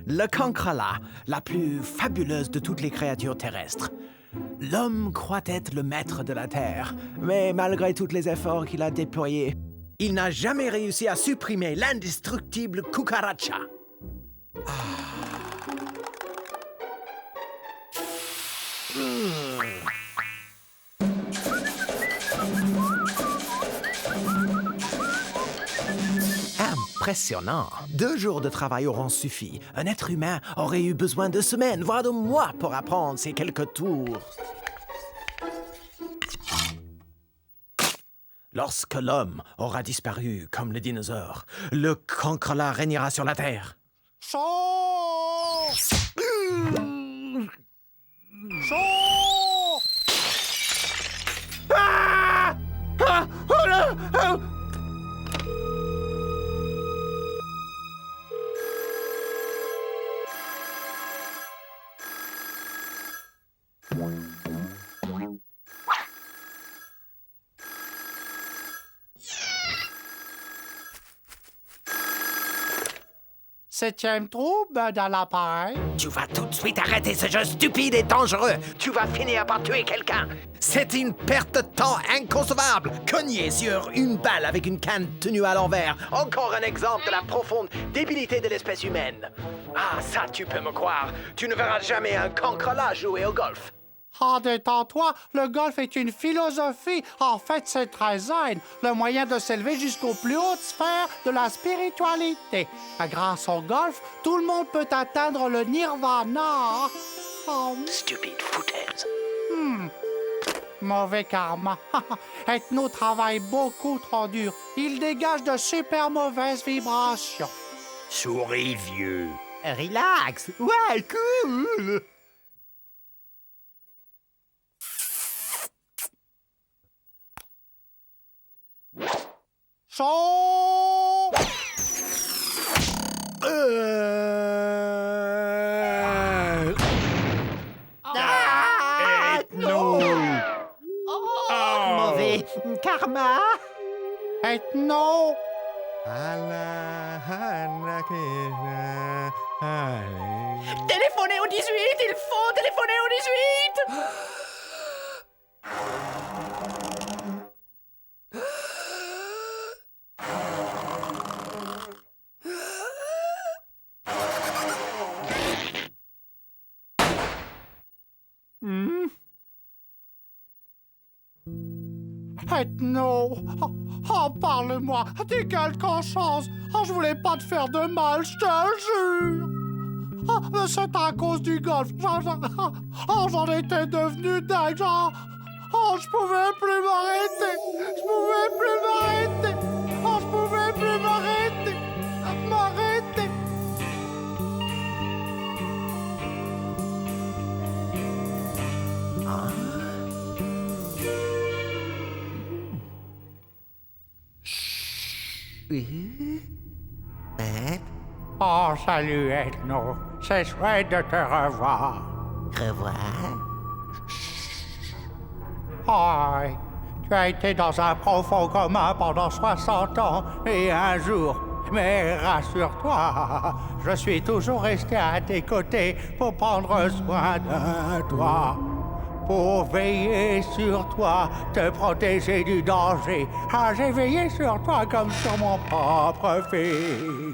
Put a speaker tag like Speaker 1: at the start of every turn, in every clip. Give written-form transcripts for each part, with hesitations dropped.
Speaker 1: Le cancrela, la plus fabuleuse de toutes les créatures terrestres. L'homme croit être le maître de la Terre, mais malgré tous les efforts qu'il a déployés, il n'a jamais réussi à supprimer l'indestructible cucaracha. Impressionnant. 2 jours de travail auront suffi. Un être humain aurait eu besoin de semaines, voire de mois pour apprendre ces quelques tours. Lorsque l'homme aura disparu comme le dinosaure, le cancrela régnera sur la Terre.
Speaker 2: Chaud!
Speaker 1: Ah! Ah! Oh là! Ah!
Speaker 2: Septième trouble dans l'appareil.
Speaker 1: Tu vas tout de suite arrêter ce jeu stupide et dangereux. Tu vas finir par tuer quelqu'un. C'est une perte de temps inconcevable. Cogner sur une balle avec une canne tenue à l'envers. Encore un exemple de la profonde débilité de l'espèce humaine. Ah, ça, tu peux me croire. Tu ne verras jamais un cancrela jouer au golf.
Speaker 2: Ah, détends-toi, le golf est une philosophie. En fait, c'est très zen, le moyen de s'élever jusqu'aux plus hautes sphères de la spiritualité. Grâce au golf, tout le monde peut atteindre le nirvana. Oh.
Speaker 1: Stupide foutaise.
Speaker 2: Mauvais karma. Ethno travaille beaucoup trop dur. Il dégage de super mauvaises vibrations.
Speaker 1: Souris, vieux.
Speaker 3: Relax. Ouais, cool.
Speaker 2: Chaud!
Speaker 3: Mauvais karma.
Speaker 2: Ethno!
Speaker 3: Téléphonez au 18, il faut téléphoner au 18.
Speaker 2: Ethno! Oh, parle-moi! T'es quelque chose! Oh, je voulais pas te faire de mal, je te jure! Oh, mais c'est à cause du golf! J'en étais devenu dingue! Oh, je pouvais plus m'arrêter! Je pouvais plus m'arrêter! Oh, je pouvais plus m'arrêter! M'arrêter! Oh, salut, Ethno. C'est chouette de te revoir.
Speaker 3: Revoir.
Speaker 2: Oh, tu as été dans un profond coma pendant 60 ans et un jour. Mais rassure-toi, je suis toujours resté à tes côtés pour prendre soin de toi. Pour veiller sur toi, te protéger du danger. Ah, j'ai veillé sur toi comme sur mon propre fils.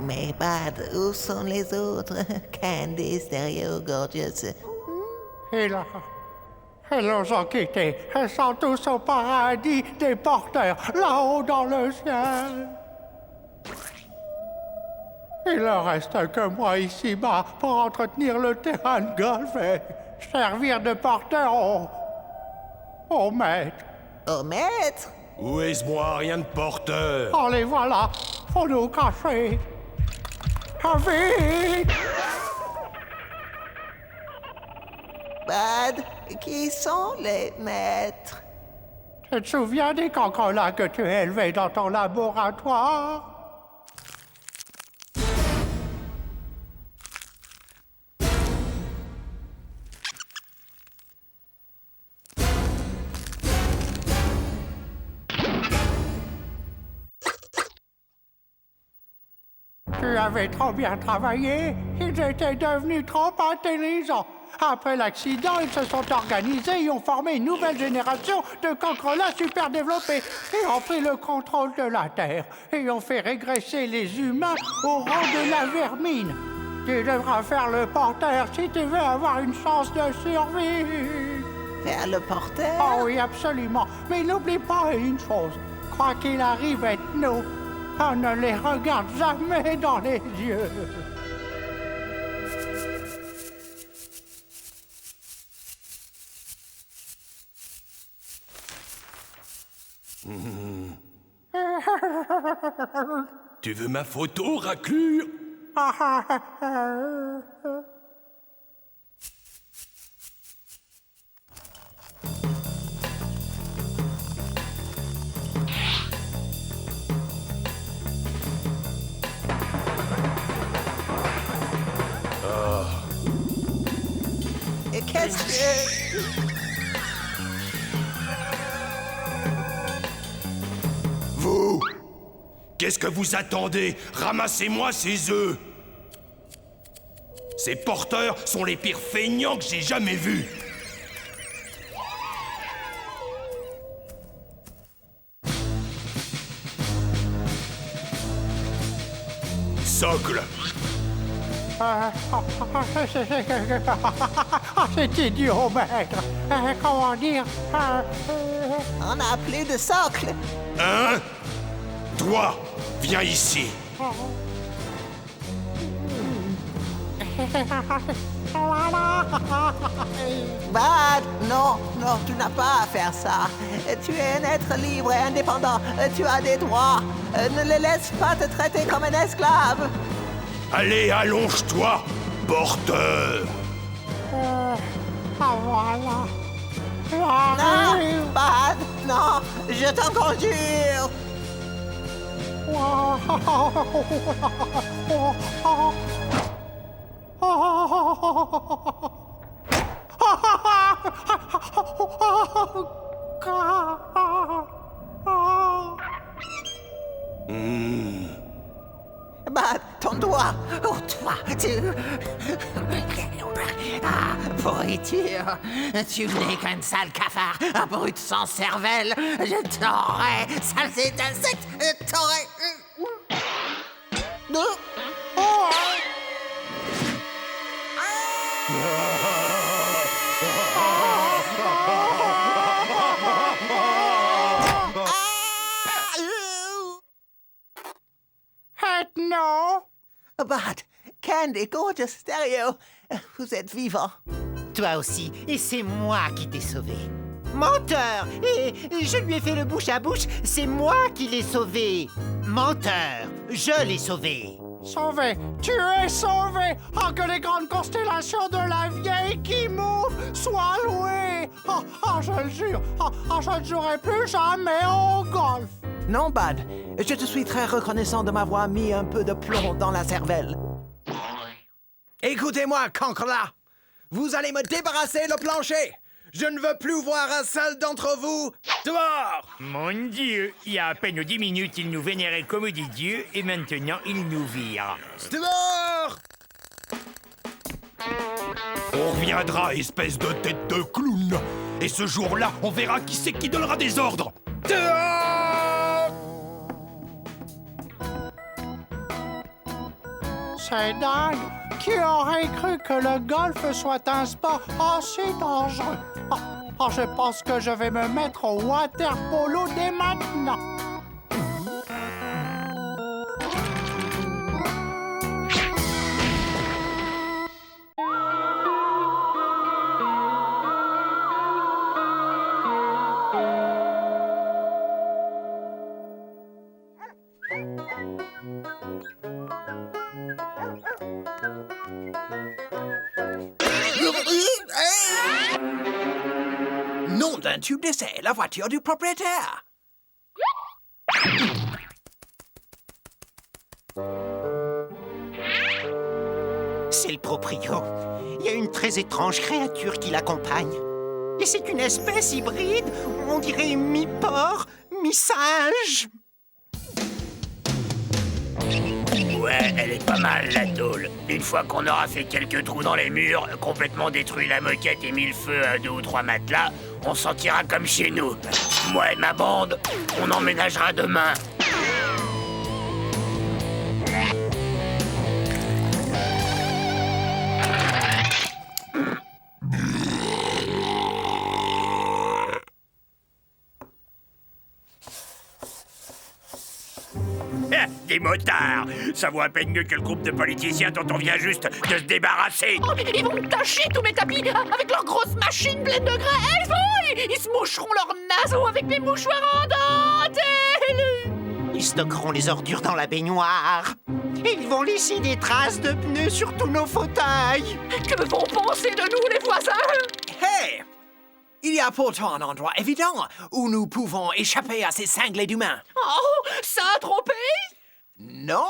Speaker 3: Mais Bad, où sont les autres? Candy, Stereo, Gorgeous.
Speaker 2: Ils nous ont quittés. Ils sont tous au paradis des porteurs, là-haut dans le ciel. Il ne reste que moi ici-bas pour entretenir le terrain de golf et servir de porteur au maître.
Speaker 3: Au maître?
Speaker 4: Où est-ce moi? Rien de porteur.
Speaker 2: Oh, les voilà. Faut nous cacher. Ah, vite!
Speaker 3: Bad, Bud, qui sont les maîtres?
Speaker 2: Tu te souviens des cancrelats que tu as élevés dans ton laboratoire? Tu avais trop bien travaillé. Ils étaient devenus trop intelligents. Après l'accident, ils se sont organisés et ont formé une nouvelle génération de cancrelats super développés et ont pris le contrôle de la Terre et ont fait régresser les humains au rang de la vermine. Tu devras faire le porteur si tu veux avoir une chance de survie.
Speaker 3: Faire le porteur?
Speaker 2: Oh oui, absolument. Mais n'oublie pas une chose. Quoi qu'il arrive avec nous, on ne les regarde jamais dans les yeux.
Speaker 4: Tu veux ma photo, raclure?
Speaker 3: Et qu'est-ce que...
Speaker 4: Vous! Qu'est-ce que vous attendez? Ramassez-moi ces œufs! Ces porteurs sont les pires feignants que j'ai jamais vus! Socle!
Speaker 2: C'est idiot, maître. Comment dire?
Speaker 3: On n'a plus de socle.
Speaker 4: Hein? Toi, viens ici!
Speaker 3: Bud, non, non, tu n'as pas à faire ça. Tu es un être libre et indépendant. Tu as des droits. Ne les laisse pas te traiter comme un esclave.
Speaker 4: Allez, allonge-toi, porteur!
Speaker 2: Voilà.
Speaker 3: Non, Bud, non, je t'en conjure. Bud, ton doigt. Oh, toi, tu... Ah, pourriture. Tu n'es qu'un sale cafard, un brute sans cervelle. Je t'aurais, saleté d'insecte, je t'aurais...
Speaker 2: Non.
Speaker 3: Bud, Candy, Gorgeous, Stereo, vous êtes vivants.
Speaker 5: Toi aussi, et c'est moi qui t'ai sauvé. Menteur! Et je lui ai fait le bouche à bouche, c'est moi qui l'ai sauvé. Menteur! Je l'ai sauvé.
Speaker 2: Sauvé, tu es sauvé. Oh, que les grandes constellations de la vieille qui move soient louées. Oh, je le jure, je ne jouerai plus jamais au golf.
Speaker 1: Non, Bud, je te suis très reconnaissant de m'avoir mis un peu de plomb dans la cervelle. Écoutez-moi, cancrelats! Vous allez me débarrasser le plancher! Je ne veux plus voir un seul d'entre vous dehors!
Speaker 6: Mon Dieu, il y a à peine 10 minutes, il nous vénérait comme des dieux et maintenant il nous vire.
Speaker 1: Dehors!
Speaker 4: On reviendra, espèce de tête de clown! Et ce jour-là, on verra qui c'est qui donnera des ordres!
Speaker 1: Dehors!
Speaker 2: C'est dingue. Qui aurait cru que le golf soit un sport aussi dangereux? Je pense que je vais me mettre au water polo dès maintenant.
Speaker 1: nom d'un tube d'essai, la voiture du propriétaire.
Speaker 5: C'est le proprio. Il y a une très étrange créature qui l'accompagne. Et c'est une espèce hybride, on dirait mi-porc, mi-singe.
Speaker 6: Ouais, elle est pas mal, la tôle. Une fois qu'on aura fait quelques trous dans les murs, complètement détruit la moquette et mis le feu à 2 ou 3 matelas, on s'en tirera comme chez nous. Moi et ma bande, on emménagera demain. Des motards! Ça vaut à peine mieux que le groupe de politiciens dont on vient juste de se débarrasser!
Speaker 7: Oh, ils vont tâcher tous mes tapis avec leurs grosses machines pleines de graisse. Oh, ils se moucheront leurs naseaux avec mes mouchoirs en dentelle.
Speaker 5: Ils stockeront les ordures dans la baignoire. Et ils vont laisser des traces de pneus sur tous nos fauteuils.
Speaker 7: Que vont penser de nous les voisins?
Speaker 1: Hey! Il y a pourtant un endroit évident où nous pouvons échapper à ces cinglés d'humains.
Speaker 7: Oh, ça a trompé?
Speaker 1: Non,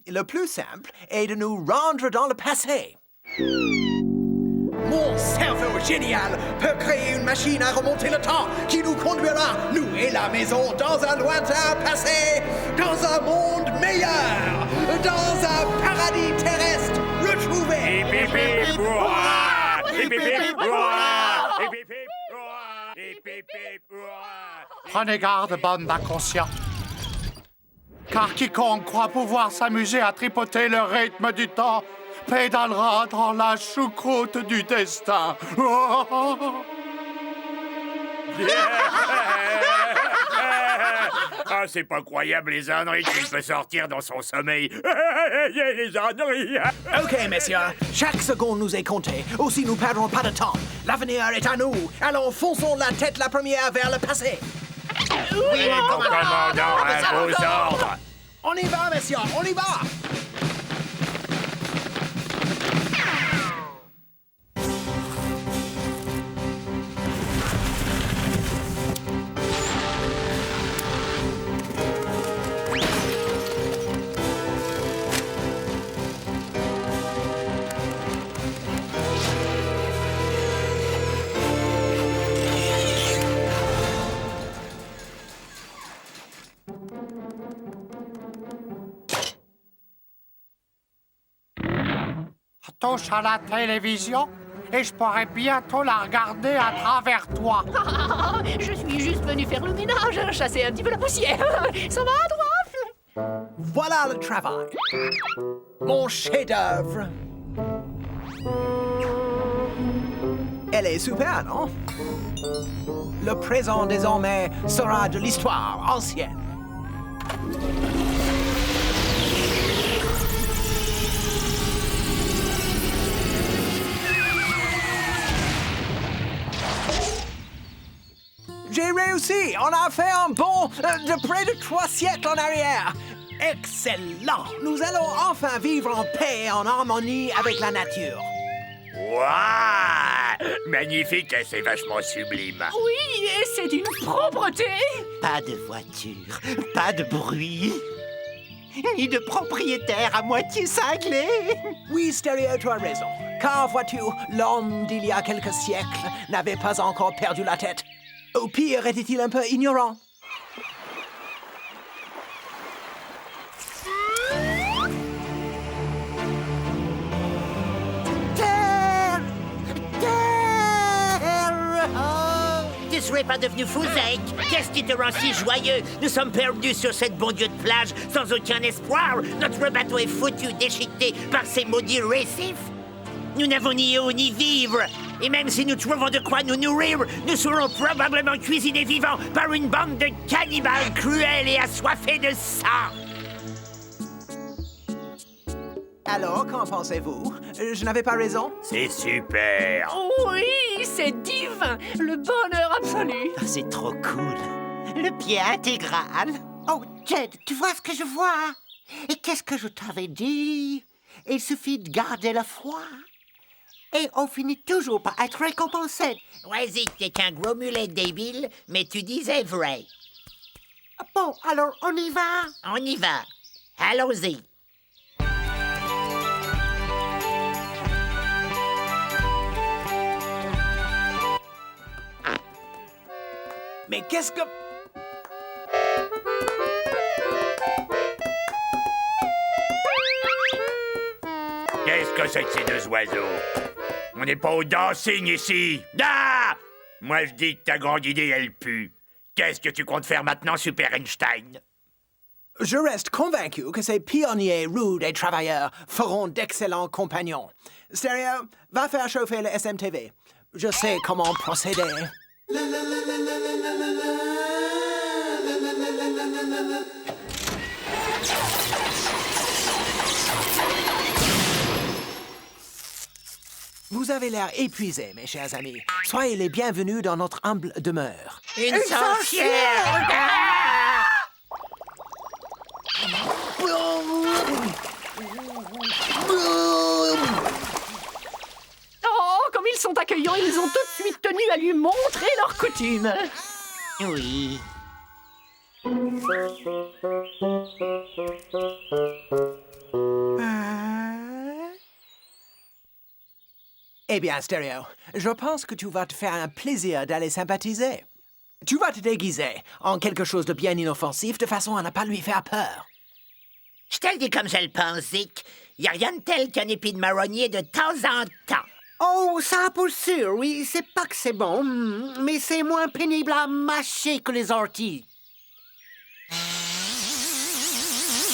Speaker 1: le plus simple est de nous rendre dans le passé. Mon cerveau génial peut créer une machine à remonter le temps qui nous conduira, nous et la maison, dans un lointain passé, dans un monde meilleur, dans un paradis terrestre retrouvé.
Speaker 2: Prenez garde, bande d'inconscients. Car quiconque croit pouvoir s'amuser à tripoter le rythme du temps pédalera dans la choucroute du destin.
Speaker 6: Ah, c'est pas croyable les âneries qu'il peut sortir dans son sommeil. Les âneries.
Speaker 1: Ok, messieurs, chaque seconde nous est comptée. Aussi, nous perdrons pas de temps. L'avenir est à nous. Alors, fonçons la tête la première vers le passé.
Speaker 6: Oui, commandant, à vos ordres.
Speaker 1: On y va, messieurs, on y va.
Speaker 2: Touche à la télévision et je pourrais bientôt la regarder à travers toi.
Speaker 7: Je suis juste venu faire le ménage, chasser un petit peu la poussière. Ça va, toi?
Speaker 1: Voilà le travail. Mon chef-d'œuvre. Elle est super, non? Le présent, désormais, sera de l'histoire ancienne. J'ai réussi! On a fait un bond de près de 3 siècles en arrière! Excellent! Nous allons enfin vivre en paix et en harmonie avec la nature.
Speaker 6: Waouh! Magnifique, c'est vachement sublime.
Speaker 7: Oui, et c'est d'une propreté.
Speaker 5: Pas de voiture, pas de bruit, ni de propriétaire à moitié cinglé.
Speaker 1: Oui, Stéréo, tu as raison. Car, vois-tu, l'homme d'il y a quelques siècles n'avait pas encore perdu la tête. Au pire, était-il un peu ignorant?
Speaker 5: Terre! Terre!
Speaker 8: Tu serais pas devenu fou, Zeke? Qu'est-ce qui te rend si joyeux? Nous sommes perdus sur cette bon Dieu de plage, sans aucun espoir. Notre bateau est foutu, déchiqueté par ces maudits récifs. Nous n'avons ni eau ni vivre. Et même si nous trouvons de quoi nous nourrir, nous serons probablement cuisinés vivants par une bande de cannibales cruels et assoiffés de sang.
Speaker 1: Alors, qu'en pensez-vous? Je n'avais pas raison?
Speaker 6: C'est super.
Speaker 7: Oui, c'est divin. Le bonheur absolu.
Speaker 5: Ah, c'est trop cool. Le pied intégral.
Speaker 9: Oh, Jed, tu vois ce que je vois? Et qu'est-ce que je t'avais dit? Il suffit de garder la foi. Et on finit toujours par être récompensé.
Speaker 8: Ouais, Zik, t'es qu'un gros mulet débile, mais tu disais vrai.
Speaker 9: Bon, alors on y va.
Speaker 8: On y va. Allons-y.
Speaker 1: Mais qu'est-ce que...
Speaker 6: Qu'est-ce que c'est que ces deux oiseaux? On n'est pas au dancing ici. Ah! Moi, je dis que ta grande idée, elle pue. Qu'est-ce que tu comptes faire maintenant, Super Einstein?
Speaker 1: Je reste convaincu que ces pionniers rudes et travailleurs feront d'excellents compagnons. Stereo, va faire chauffer le SMTV. Je sais comment procéder. Vous avez l'air épuisés, mes chers amis. Soyez les bienvenus dans notre humble demeure.
Speaker 8: Une sorcière!
Speaker 7: Oh, comme ils sont accueillants, ils ont tout de suite tenu à lui montrer leurs coutumes.
Speaker 5: Oui.
Speaker 1: Eh bien, Stereo, je pense que tu vas te faire un plaisir d'aller sympathiser. Tu vas te déguiser en quelque chose de bien inoffensif de façon à ne pas lui faire peur.
Speaker 8: Je te le dis comme je le pense, Zik. Y a rien de tel qu'un épi de marronnier de temps en temps.
Speaker 9: Oh, ça pour sûr, oui, c'est pas que c'est bon, mais c'est moins pénible à mâcher que les orties.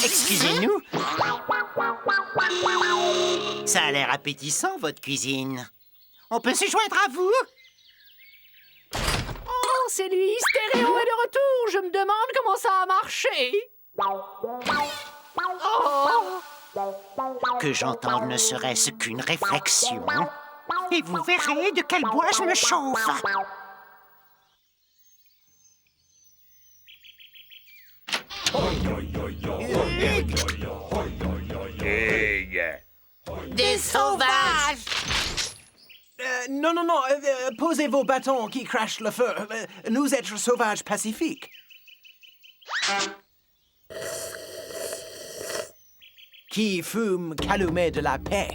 Speaker 5: Excusez-nous. Ça a l'air appétissant, votre cuisine. On peut se joindre à vous?
Speaker 7: Oh, c'est lui, Stéréo est de retour. Je me demande comment ça a marché. Oh.
Speaker 5: Que j'entende ne serait-ce qu'une réflexion. Et vous verrez de quel bois je me chauffe.
Speaker 8: Des sauvages!
Speaker 1: Non, posez vos bâtons qui crachent le feu. Nous êtres sauvages pacifiques. Qui fume calumet de la paix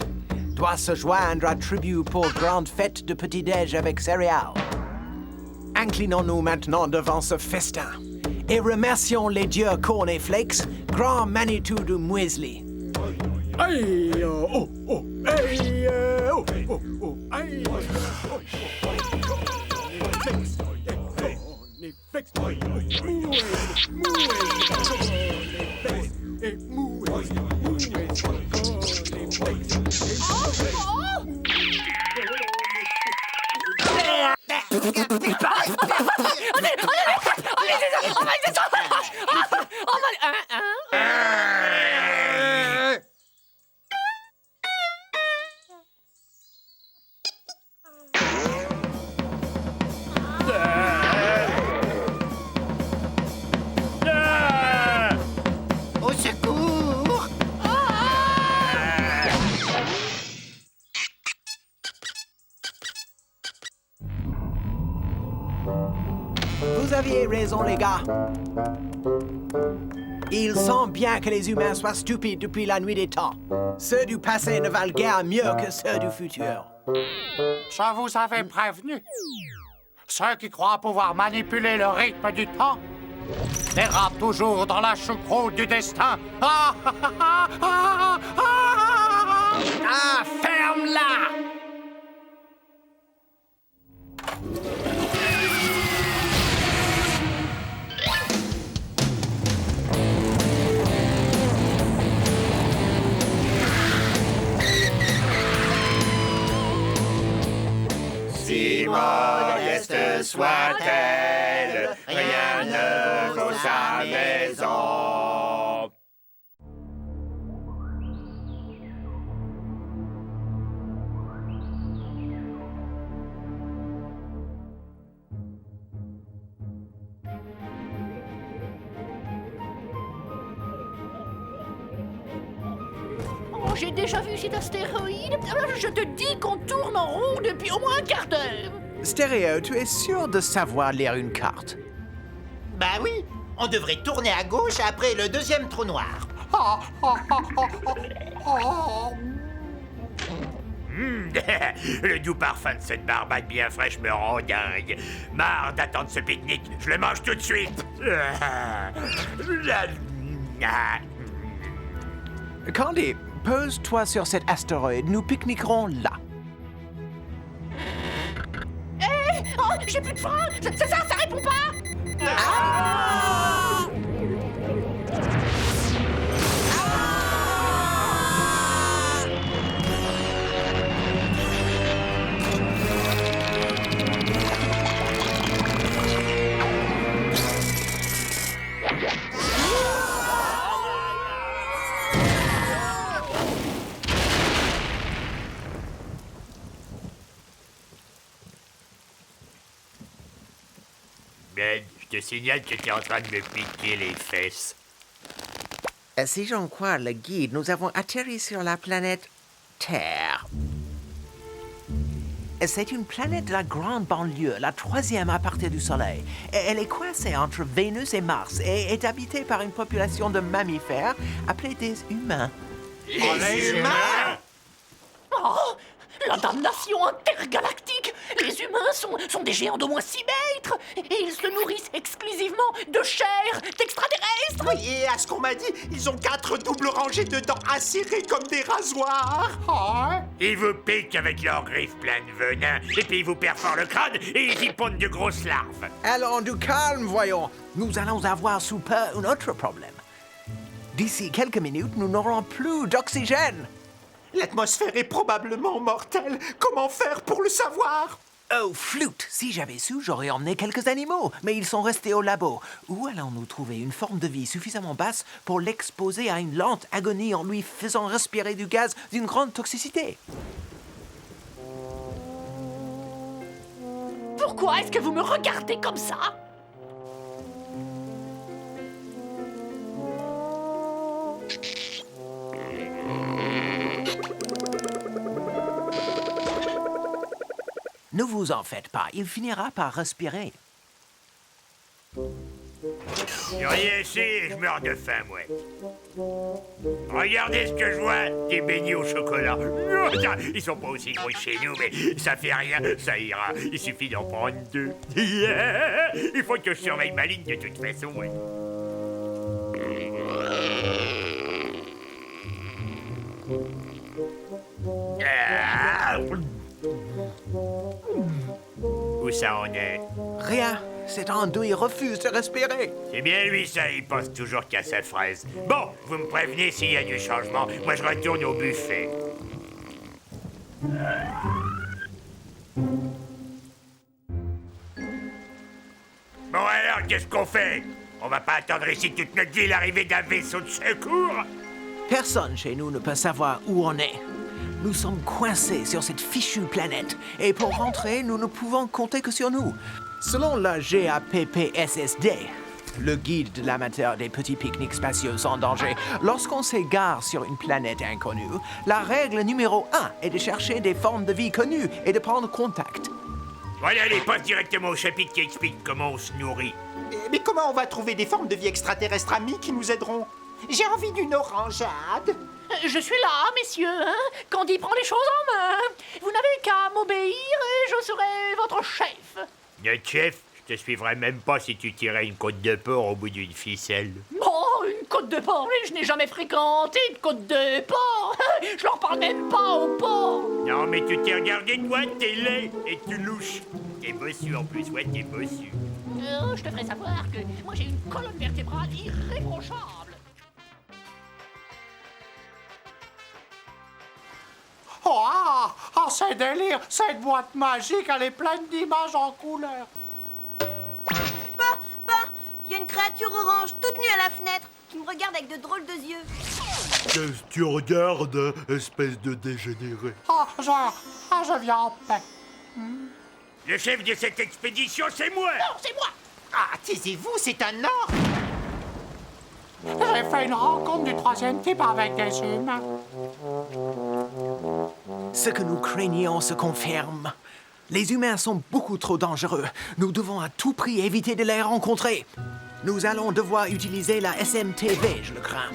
Speaker 1: doit se joindre à tribu pour grande fête de petit-déj avec céréales. Inclinons-nous maintenant devant ce festin et remercions les dieux Corn et Flakes, grand Manitou du muesli.
Speaker 5: Au secours!
Speaker 1: Vous aviez raison, les gars. Il semble bien que les humains soient stupides depuis la nuit des temps. Ceux du passé ne valent guère mieux que ceux du futur.
Speaker 2: Je vous avais prévenu. Ceux qui croient pouvoir manipuler le rythme du temps dérapent toujours dans la choucroute du destin. Ah, ferme-la!
Speaker 6: Si modeste soit-elle, rien ne vaut sa maison.
Speaker 7: Oh, j'ai déjà vu cet astéroïde. Alors, je te dis qu'on tourne en rond depuis au moins un quart d'heure.
Speaker 1: Stéréo, tu es sûr de savoir lire une carte?
Speaker 5: Bah oui, on devrait tourner à gauche après le deuxième trou noir.
Speaker 6: Le doux parfum de cette barbade bien fraîche me rend dingue. Marre d'attendre ce pique-nique, je le mange tout de suite.
Speaker 1: Candy, pose-toi sur cet astéroïde, nous pique-niquerons là.
Speaker 7: Oh, j'ai plus de frein. Ça répond pas.
Speaker 6: Ben, je te signale que t'es en train de me piquer les fesses.
Speaker 3: Si j'en crois le guide, nous avons atterri sur la planète Terre. C'est une planète de la grande banlieue, la troisième à partir du Soleil. Elle est coincée entre Vénus et Mars et est habitée par une population de mammifères appelés des humains.
Speaker 6: Les humains?
Speaker 7: Oh, la damnation intergalactique. Les humains sont des géants d'au moins 6 mètres. Et ils se nourrissent exclusivement de chair d'extraterrestres.
Speaker 5: Oui, et à ce qu'on m'a dit, ils ont 4 doubles rangées de dents acérées comme des rasoirs.
Speaker 6: Ils vous piquent avec leurs griffes pleines de venin, et puis ils vous perforent le crâne et ils y pondent de grosses larves.
Speaker 1: Allons du calme, voyons. Nous allons avoir sous peu un autre problème. D'ici quelques minutes, nous n'aurons plus d'oxygène.
Speaker 5: L'atmosphère est probablement mortelle. Comment faire pour le savoir?
Speaker 1: Oh, flûte! Si j'avais su, j'aurais emmené quelques animaux, mais ils sont restés au labo. Où allons-nous trouver une forme de vie suffisamment basse pour l'exposer à une lente agonie en lui faisant respirer du gaz d'une grande toxicité?
Speaker 7: Pourquoi est-ce que vous me regardez comme ça?
Speaker 1: Ne vous en faites pas, il finira par respirer.
Speaker 6: Rien ici, je meurs de faim, moi. Regardez ce que je vois, des beignets au chocolat. Ils sont pas aussi gros que chez nous, mais ça fait rien, ça ira. Il suffit d'en prendre 2. Il faut que je surveille ma ligne de toute façon, ouais. Où ça en est?
Speaker 1: Rien, cet andouille refuse de respirer.
Speaker 6: C'est bien lui, ça, il pense toujours qu'à sa fraise. Bon, vous me prévenez s'il y a du changement. Moi, je retourne au buffet. Bon alors, qu'est-ce qu'on fait? On va pas attendre ici toute notre vie l'arrivée d'un vaisseau de secours?
Speaker 1: Personne chez nous ne peut savoir où on est. Nous sommes coincés sur cette fichue planète, et pour rentrer, nous ne pouvons compter que sur nous. Selon la GAPPSSD, le guide de l'amateur des petits pique-niques spatiaux sans danger, lorsqu'on s'égare sur une planète inconnue, la règle numéro 1 est de chercher des formes de vie connues et de prendre contact.
Speaker 6: Voilà, allez, passe directement au chapitre qui explique comment on se nourrit.
Speaker 5: Mais comment on va trouver des formes de vie extraterrestres amies qui nous aideront? J'ai envie d'une orangeade.
Speaker 7: Je suis là, messieurs, hein? Candy prend les choses en main. Vous n'avez qu'à m'obéir et je serai votre chef.
Speaker 6: Notre chef, je te suivrai même pas si tu tirais une côte de porc au bout d'une ficelle.
Speaker 7: Oh, une côte de porc, mais je n'ai jamais fréquenté une côte de porc. Je leur parle même pas aux porcs.
Speaker 6: Non, mais tu t'es regardé, toi, t'es laid et tu louches. T'es bossu en plus, ouais, t'es bossu.
Speaker 7: Je te ferai savoir que moi j'ai une colonne vertébrale irréprochable.
Speaker 2: Oh, c'est délire! Cette boîte magique, elle est pleine d'images en couleur.
Speaker 10: Il y a une créature orange toute nue à la fenêtre qui me regarde avec de drôles de yeux.
Speaker 4: Qu'est-ce que tu regardes, espèce de dégénéré?
Speaker 2: Je viens en paix.
Speaker 6: Le chef de cette expédition, c'est moi.
Speaker 7: Non, c'est moi.
Speaker 5: Ah, taisez-vous, c'est un ordre.
Speaker 2: J'ai fait une rencontre du troisième type avec des humains.
Speaker 1: Ce que nous craignions se confirme. Les humains sont beaucoup trop dangereux. Nous devons à tout prix éviter de les rencontrer. Nous allons devoir utiliser la SMTV, je le crains.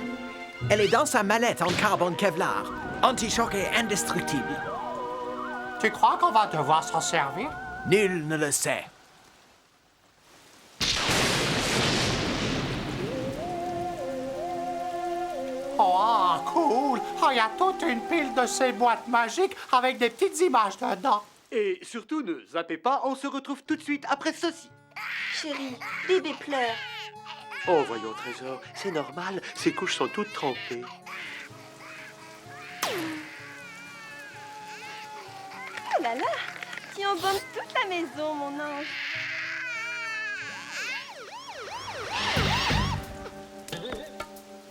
Speaker 1: Elle est dans sa mallette en carbone Kevlar. Anti-choc et indestructible.
Speaker 2: Tu crois qu'on va devoir s'en servir?
Speaker 1: Nul ne le sait.
Speaker 2: Oh, cool! Oh, il y a toute une pile de ces boîtes magiques avec des petites images dedans.
Speaker 11: Et surtout, ne zappez pas, on se retrouve tout de suite après ceci.
Speaker 10: Chérie, bébé pleure.
Speaker 11: Oh, voyons, Trésor, c'est normal, ses couches sont toutes trempées.
Speaker 10: Oh là là, tu embaumes toute la maison, mon ange.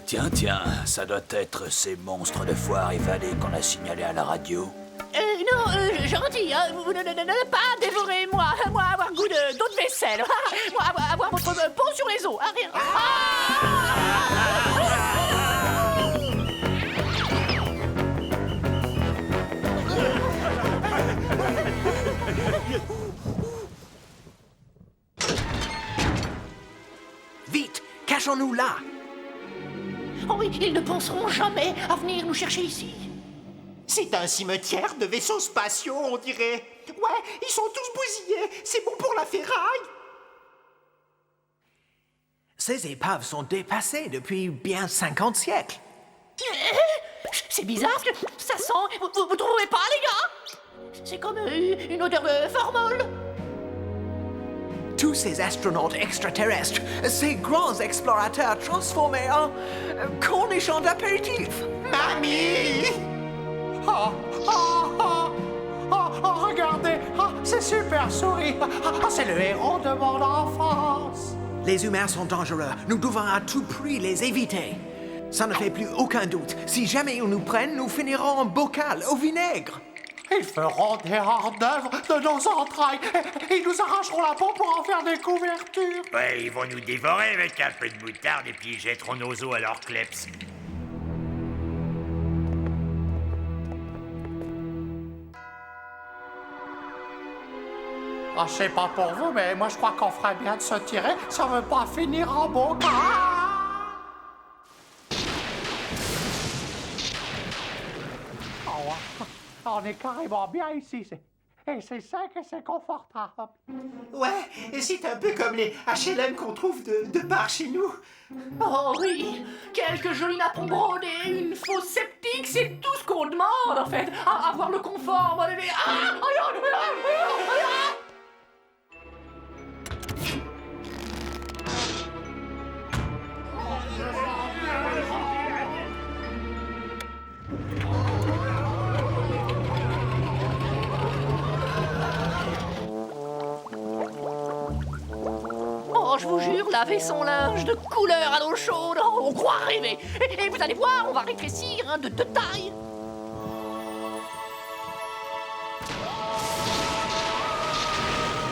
Speaker 6: Tiens, ça doit être ces monstres de foire et vallée qu'on a signalés à la radio.
Speaker 7: Non, gentil, hein, vous ne pas dévorer moi avoir goût d'eau de vaisselle, moi avoir votre peau sur les os, rien.
Speaker 1: Vite, cachons-nous là.
Speaker 7: Oh oui, ils ne penseront jamais à venir nous chercher ici.
Speaker 5: C'est un cimetière de vaisseaux spatiaux, on dirait. Ouais, ils sont tous bousillés. C'est bon pour la ferraille.
Speaker 1: Ces épaves sont dépassées depuis bien 50 siècles.
Speaker 7: C'est bizarre, que ça sent... Vous trouvez pas, les gars? C'est comme une odeur de formol.
Speaker 1: Tous ces astronautes extraterrestres, ces grands explorateurs transformés en cornichons d'apéritif.
Speaker 5: Mamie!
Speaker 2: Regardez! C'est Super Souris! C'est le héros de mon enfance!
Speaker 1: Les humains sont dangereux. Nous devons à tout prix les éviter. Ça ne fait plus aucun doute. Si jamais ils nous prennent, nous finirons en bocal au vinaigre.
Speaker 2: Ils feront des hors-d'œuvre de nos entrailles. Ils nous arracheront la peau pour en faire des couvertures.
Speaker 6: Ouais, ils vont nous dévorer avec un peu de moutarde et puis ils jetteront nos os à leur kleps.
Speaker 2: Je sais pas pour vous, mais moi je crois qu'on ferait bien de se tirer si on veut pas finir en bocal. On est carrément bien ici. Et c'est sec et c'est confortable.
Speaker 5: Ouais, et c'est un peu comme les HLM qu'on trouve de par chez nous.
Speaker 7: Oh oui, quelques jolies nappes brodées, une fosse septique, c'est tout ce qu'on demande en fait. Avoir le confort, mon bébé. Oh, je vous jure, laver son linge de couleur à l'eau chaude, on croit rêver. Et vous allez voir, on va rétrécir de taille.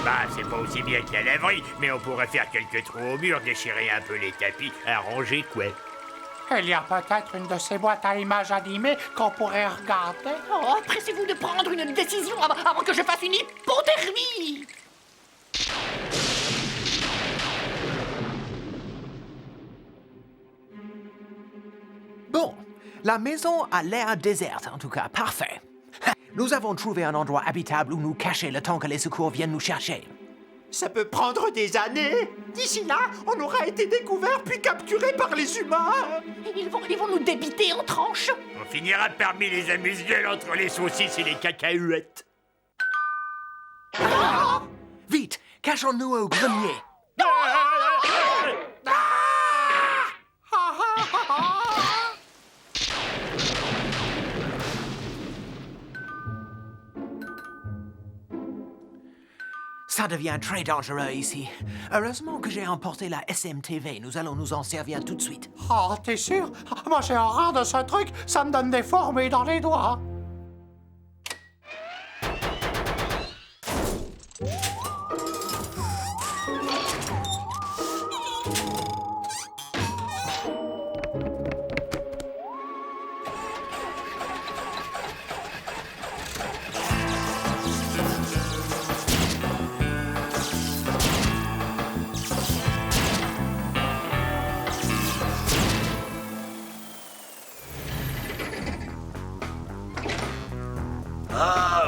Speaker 6: Bah, c'est pas aussi bien que la laverie, mais on pourrait faire quelques trous au mur, déchirer un peu les tapis, arranger quoi.
Speaker 2: Il y a peut-être une de ces boîtes à images animées qu'on pourrait regarder.
Speaker 7: Oh, pressez-vous de prendre une décision avant que je fasse une hypothermie.
Speaker 1: Bon, la maison a l'air déserte, en tout cas, parfait. Nous avons trouvé un endroit habitable où nous cacher le temps que les secours viennent nous chercher.
Speaker 5: Ça peut prendre des années. D'ici là, on aura été découvert puis capturé par les humains.
Speaker 7: Ils vont nous débiter en tranches.
Speaker 6: On finira parmi les amuse-gueules entre les saucisses et les cacahuètes.
Speaker 1: Vite, cachons-nous au grenier. Ça devient très dangereux ici. Heureusement que j'ai emporté la SMTV. Nous allons nous en servir tout de suite.
Speaker 2: Oh, t'es sûr? Moi, j'ai horreur de ce truc. Ça me donne des fourmis dans les doigts.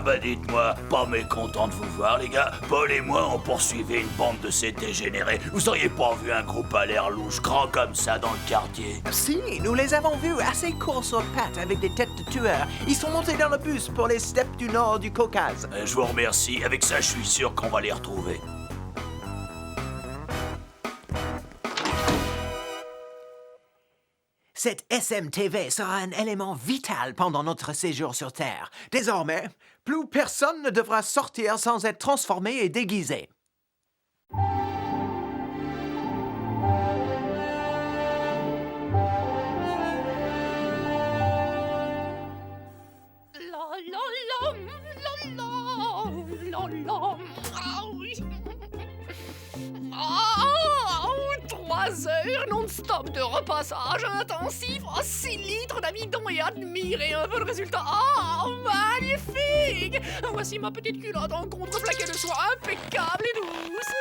Speaker 6: bah dites-moi, pas mécontent de vous voir les gars. Paul et moi on poursuivait une bande de ces dégénérés. Vous auriez pas vu un groupe à l'air louche grand comme ça dans le quartier?
Speaker 1: Si, nous les avons vus assez courts sur pattes avec des têtes de tueurs. Ils sont montés dans le bus pour les steppes du nord du Caucase.
Speaker 6: Je vous remercie, avec ça je suis sûr qu'on va les retrouver.
Speaker 1: Cette SMTV sera un élément vital pendant notre séjour sur Terre. Désormais, plus personne ne devra sortir sans être transformé et déguisé.
Speaker 7: Ah oui. 3 heures non-stop de repassage intensif, 6 litres d'amidon et admirez un peu le résultat. Magnifique! Voici ma petite culotte en contreplaqué de soie impeccable et douce.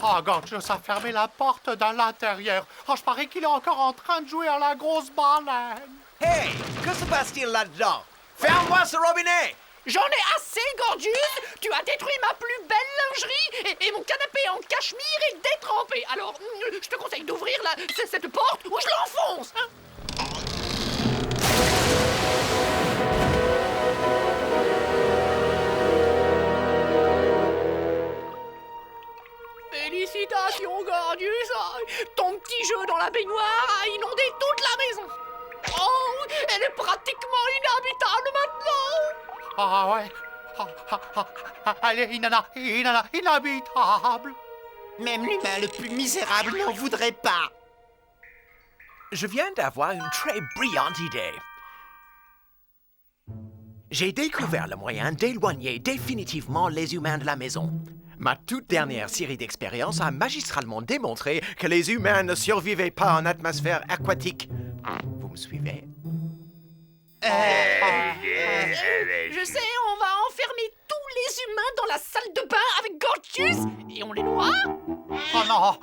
Speaker 2: Oh, Gorgeous a fermé la porte de l'intérieur. Oh, je parie qu'il est encore en train de jouer à la grosse baleine.
Speaker 1: Hey! Que se passe-t-il là-dedans? Ferme-moi ce robinet!
Speaker 7: J'en ai assez, Gorgeous! Tu as détruit ma plus belle lingerie et mon canapé en cachemire est détrempé. Alors, je te conseille d'ouvrir cette porte ou je l'enfonce, hein? Félicitations, Gorgeous! Ton petit jeu dans la baignoire a inondé toute la maison. Oh, elle est pratiquement inhabitable maintenant.
Speaker 2: Ah ouais. Elle est inhabitable.
Speaker 5: Même l'humain le plus misérable n'en voudrait pas.
Speaker 1: Je viens d'avoir une très brillante idée. J'ai découvert le moyen d'éloigner définitivement les humains de la maison. Ma toute dernière série d'expériences a magistralement démontré que les humains ne survivaient pas en atmosphère aquatique. Vous me suivez?
Speaker 7: Je sais, on va enfermer tous les humains dans la salle de bain avec Gorgeous et on les noie.
Speaker 2: Oh non,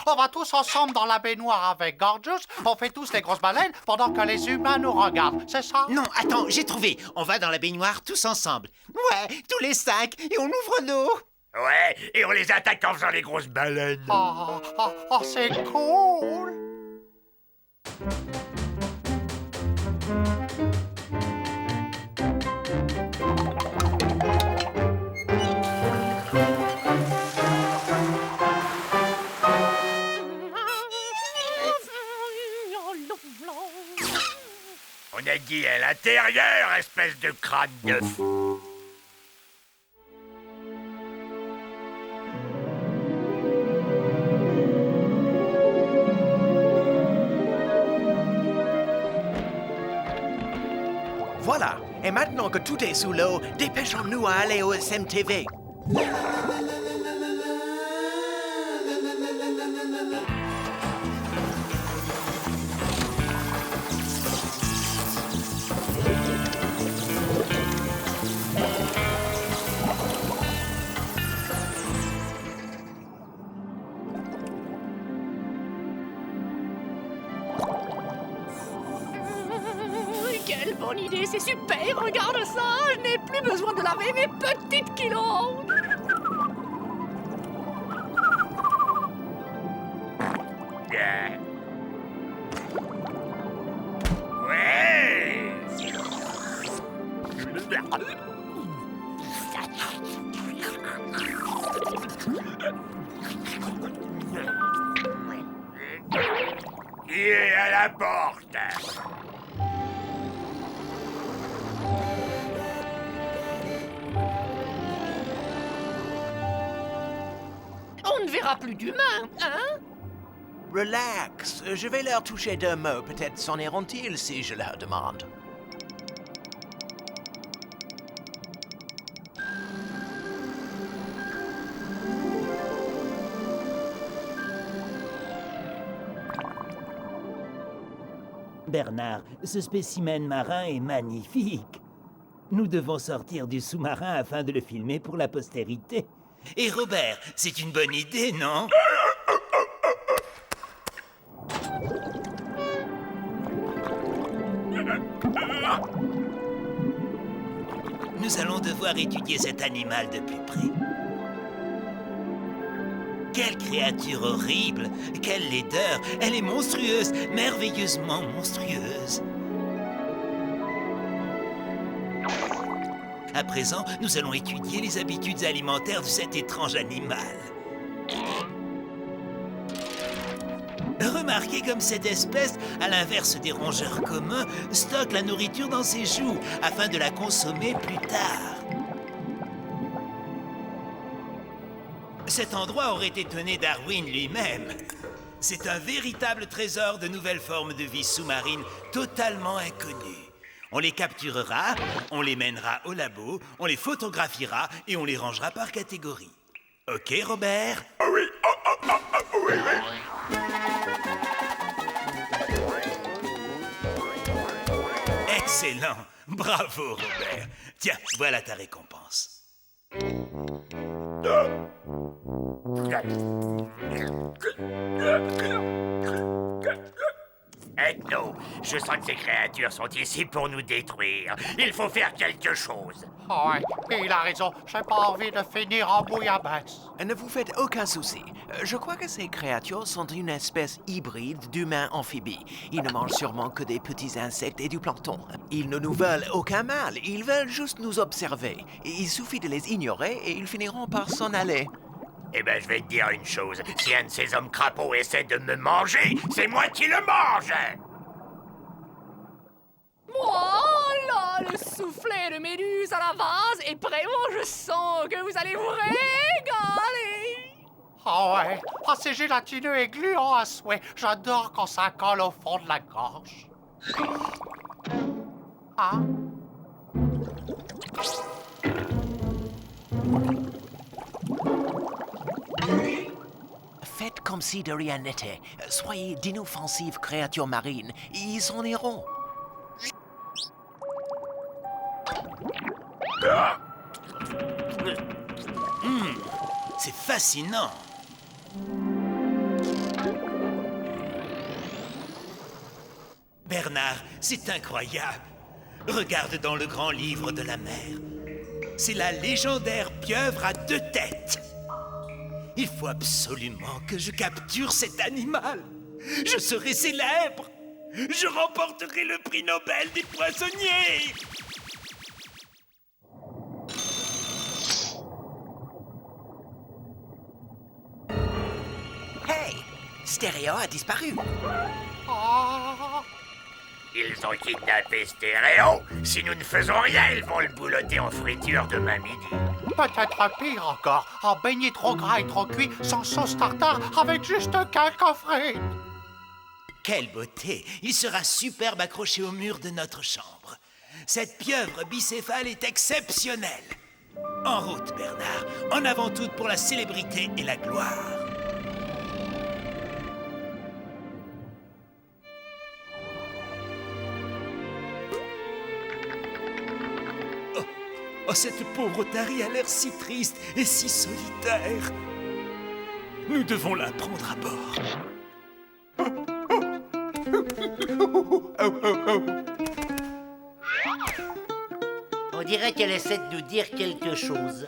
Speaker 2: on va tous ensemble dans la baignoire avec Gorgeous. On fait tous les grosses baleines pendant que les humains nous regardent, c'est ça?
Speaker 5: Non, attends, j'ai trouvé. On va dans la baignoire tous ensemble. Ouais, tous les 5, et on ouvre l'eau.
Speaker 6: Ouais, et on les attaque en faisant les grosses baleines.
Speaker 2: Oh, c'est cool!
Speaker 6: On a dit à l'intérieur, espèce de crâne de fou.
Speaker 1: Voilà. Et maintenant que tout est sous l'eau, dépêchons-nous à aller au SMTV.
Speaker 7: Quelle bonne idée, c'est super, regarde ça. Je n'ai plus besoin de laver mes petites kilos.
Speaker 6: Ouais. Qui est à la porte?
Speaker 7: On ne verra plus d'humains, hein?
Speaker 1: Relax, je vais leur toucher 2 mots. Peut-être s'en iront-ils si je leur demande.
Speaker 12: Bernard, ce spécimen marin est magnifique. Nous devons sortir du sous-marin afin de le filmer pour la postérité. Et Robert, c'est une bonne idée, non? Nous allons devoir étudier cet animal de plus près. Quelle créature horrible! Quelle laideur! Elle est monstrueuse, merveilleusement monstrueuse. À présent, nous allons étudier les habitudes alimentaires de cet étrange animal. Remarquez comme cette espèce, à l'inverse des rongeurs communs, stocke la nourriture dans ses joues afin de la consommer plus tard. Cet endroit aurait étonné Darwin lui-même. C'est un véritable trésor de nouvelles formes de vie sous-marine totalement inconnues. On les capturera, on les mènera au labo, on les photographiera et on les rangera par catégorie. Ok, Robert?
Speaker 4: Oui, oui, oui.
Speaker 12: Excellent! Bravo, Robert. Tiens, voilà ta récompense.
Speaker 6: Ethno, je sens que ces créatures sont ici pour nous détruire. Il faut faire quelque chose.
Speaker 2: Oh, ouais, il a raison. J'ai pas envie de finir en bouillabaisse.
Speaker 1: Ne vous faites aucun souci. Je crois que ces créatures sont une espèce hybride d'humains amphibies. Ils ne mangent sûrement que des petits insectes et du plancton. Ils ne nous veulent aucun mal. Ils veulent juste nous observer. Il suffit de les ignorer et ils finiront par s'en aller.
Speaker 6: Eh ben, je vais te dire une chose. Si un de ces hommes crapauds essaie de me manger, c'est moi qui le mange!
Speaker 7: Voilà le soufflet de méduse à la vase et vraiment je sens que vous allez vous régaler.
Speaker 2: Oh ouais, c'est gélatineux et gluant à souhait. J'adore quand ça colle au fond de la gorge. Ah.
Speaker 1: Faites comme si de rien n'était. Soyez d'inoffensives créatures marines. Ils s'en iront.
Speaker 12: C'est fascinant. Bernard, c'est incroyable. Regarde dans le grand livre de la mer. C'est la légendaire pieuvre à 2 têtes. Il faut absolument que je capture cet animal. Je serai célèbre. Je remporterai le prix Nobel des poissonniers.
Speaker 1: Hey! Stéréo a disparu.
Speaker 2: Oh.
Speaker 6: Ils ont kidnappé Stéréo. Si nous ne faisons rien, ils vont le boulotter en friture demain midi.
Speaker 2: Peut-être pire encore, en beignet trop gras et trop cuit, sans sauce tartare, avec juste quelques frites.
Speaker 12: Quelle beauté! Il sera superbe accroché au mur de notre chambre. Cette pieuvre bicéphale est exceptionnelle. En route, Bernard. En avant toute pour la célébrité et la gloire. Oh, cette pauvre otarie a l'air si triste et si solitaire. Nous devons la prendre à bord.
Speaker 8: On dirait qu'elle essaie de nous dire quelque chose.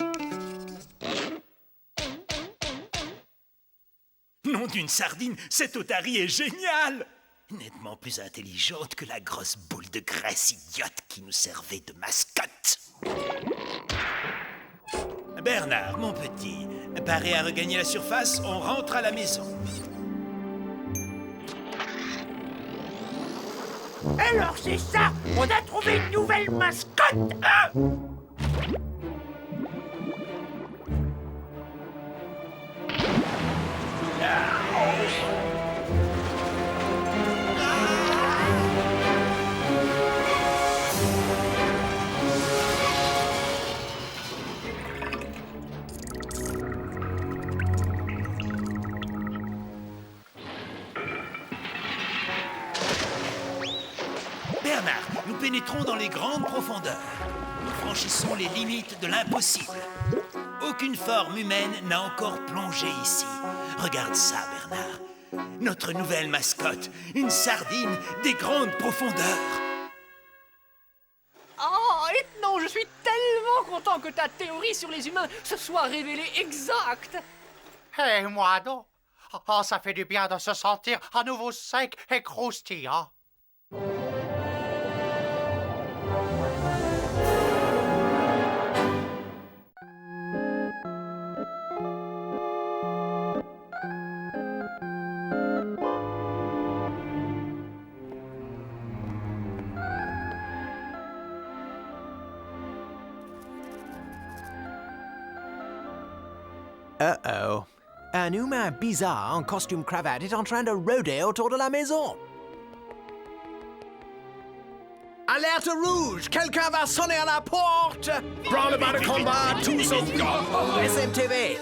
Speaker 12: Nom d'une sardine, cette otarie est géniale! Nettement plus intelligente que la grosse boule de graisse idiote qui nous servait de mascotte. Bernard, mon petit, paré à regagner la surface, on rentre à la maison.
Speaker 6: Alors c'est ça! On a trouvé une nouvelle mascotte! Hein?
Speaker 12: Bernard, nous pénétrons dans les grandes profondeurs. nous franchissons les limites de l'impossible. Aucune forme humaine n'a encore plongé ici. Regarde ça, Bernard. Notre nouvelle mascotte, une sardine des grandes profondeurs.
Speaker 7: Oh, et non, je suis tellement content que ta théorie sur les humains se soit révélée exacte.
Speaker 2: Et moi donc. Oh, ça fait du bien de se sentir à nouveau sec et croustillant.
Speaker 1: Uh-oh. Un humain bizarre en costume cravate est en train de rôder autour de la maison. Alerte rouge! Quelqu'un va sonner à la porte! Branle-bas de combat, tous au SMTV!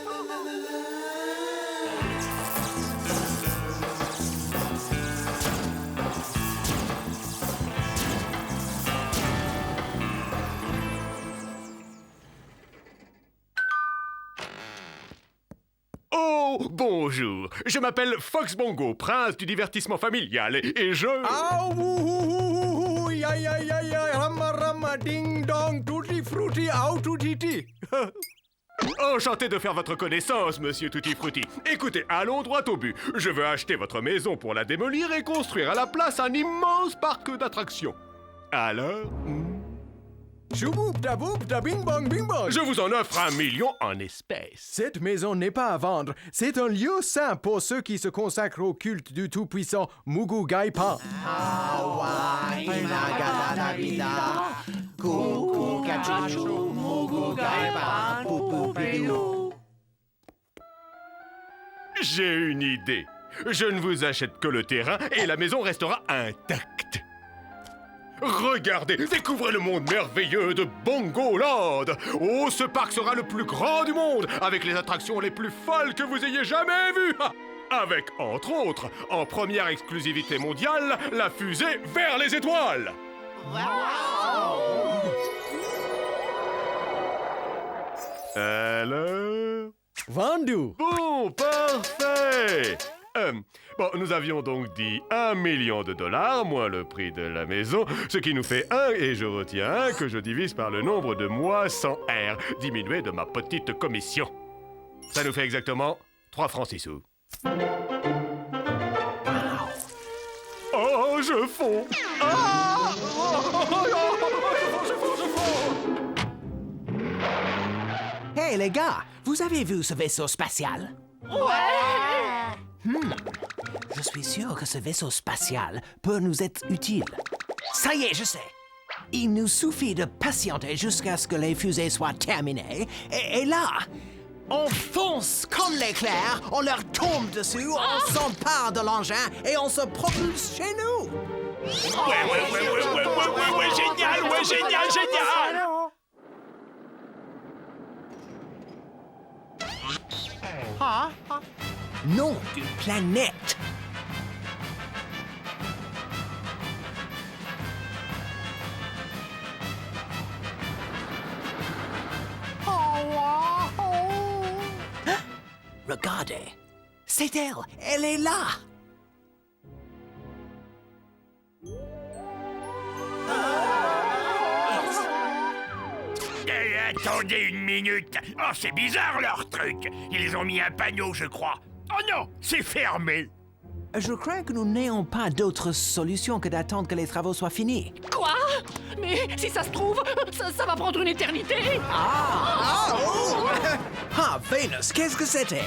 Speaker 13: Oh, bonjour. Je m'appelle Fox Bongo, prince du divertissement familial, et je...
Speaker 1: Ah, ouh, aïe, aïe, aïe, rama, rama, ding, dong, tutti, frutti, au, tutti.
Speaker 13: Enchanté de faire votre connaissance, monsieur Tutti Frutti. Écoutez, allons droit au but. Je veux acheter votre maison pour la démolir et construire à la place un immense parc d'attractions. Alors...
Speaker 1: Bing bong, bing bong.
Speaker 13: Je vous en offre 1 million en espèces.
Speaker 1: Cette maison n'est pas à vendre. C'est un lieu saint pour ceux qui se consacrent au culte du tout-puissant Mugu Gaipan.
Speaker 13: J'ai une idée. Je ne vous achète que le terrain et la maison restera intacte. Regardez, découvrez le monde merveilleux de Bongoland. Oh, ce parc sera le plus grand du monde, avec les attractions les plus folles que vous ayez jamais vues. Avec, entre autres, en première exclusivité mondiale, la fusée vers les étoiles. Alors...
Speaker 1: Vendu.
Speaker 13: Bon, parfait. Bon, nous avions donc dit 1 million de dollars, moins le prix de la maison, ce qui nous fait 1, et je retiens 1 que je divise par le nombre de mois sans R, diminué de ma petite commission. Ça nous fait exactement 3 francs 6 sous. Oh, je fonds. Ah!
Speaker 1: Hey les gars, vous avez vu ce vaisseau spatial? Je suis sûr que ce vaisseau spatial peut nous être utile. Ça y est, je sais. Il nous suffit de patienter jusqu'à ce que les fusées soient terminées. Et là, on fonce comme l'éclair, on leur tombe dessus, on s'empare de l'engin et on se propulse chez nous.
Speaker 12: Ouais, génial.
Speaker 1: Non, d'une planète. Regardez, c'est elle est là.
Speaker 6: Attendez une minute. Oh, c'est bizarre leur truc. Ils ont mis un panneau, je crois. Oh non, c'est fermé.
Speaker 1: Je crains que nous n'ayons pas d'autre solution que d'attendre que les travaux soient finis.
Speaker 7: Quoi? Mais si ça se trouve, ça va prendre une éternité.
Speaker 1: Ah, Vénus, qu'est-ce que c'était?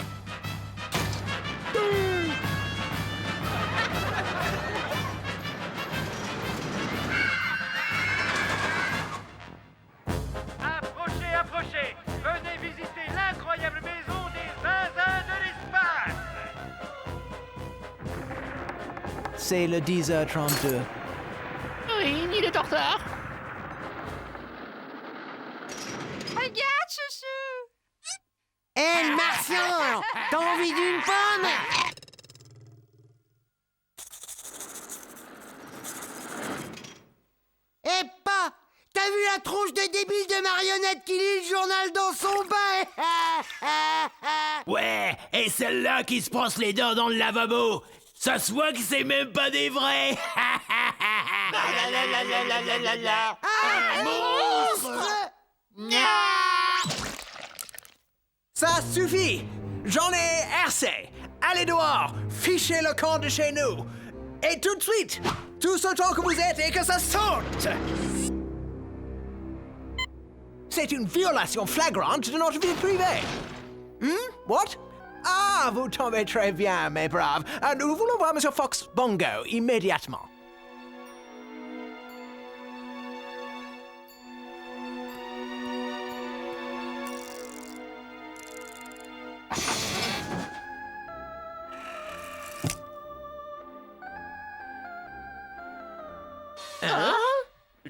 Speaker 14: Approchez. Venez visiter l'incroyable maison des zinzins de l'espace.
Speaker 1: C'est le 10h32.
Speaker 7: Oui, il est en retard.
Speaker 10: Regarde, chouchou.
Speaker 9: Hé, le martien, t'as envie d'une pomme? Eh pas, t'as vu la tronche de débile de marionnette qui lit le journal dans son bain.
Speaker 6: Ouais, et celle-là qui se brosse les dents dans le lavabo. Ça se voit que c'est même pas des vrais.
Speaker 1: Ça suffit! J'en ai assez! Allez dehors! Fichez le camp de chez nous! Et tout de suite! Tous autant que vous êtes et que ça saute! C'est une violation flagrante de notre vie privée! What? Ah, vous tombez très bien, mes braves! Nous voulons voir Monsieur Fox Bongo immédiatement.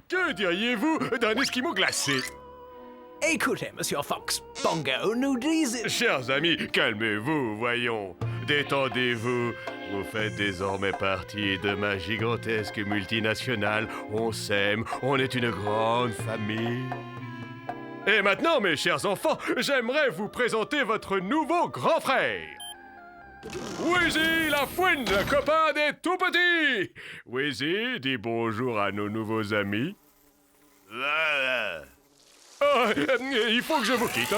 Speaker 13: Que diriez-vous d'un esquimau glacé?
Speaker 1: Écoutez, Monsieur Fox Bongo, nous disent...
Speaker 13: Chers amis, calmez-vous, voyons. Détendez-vous. Vous faites désormais partie de ma gigantesque multinationale. On s'aime, on est une grande famille. Et maintenant, mes chers enfants, j'aimerais vous présenter votre nouveau grand frère. Wheezy la fouine, le copain des tout-petits. Wheezy, dis bonjour à nos nouveaux amis. Il faut que je vous quitte.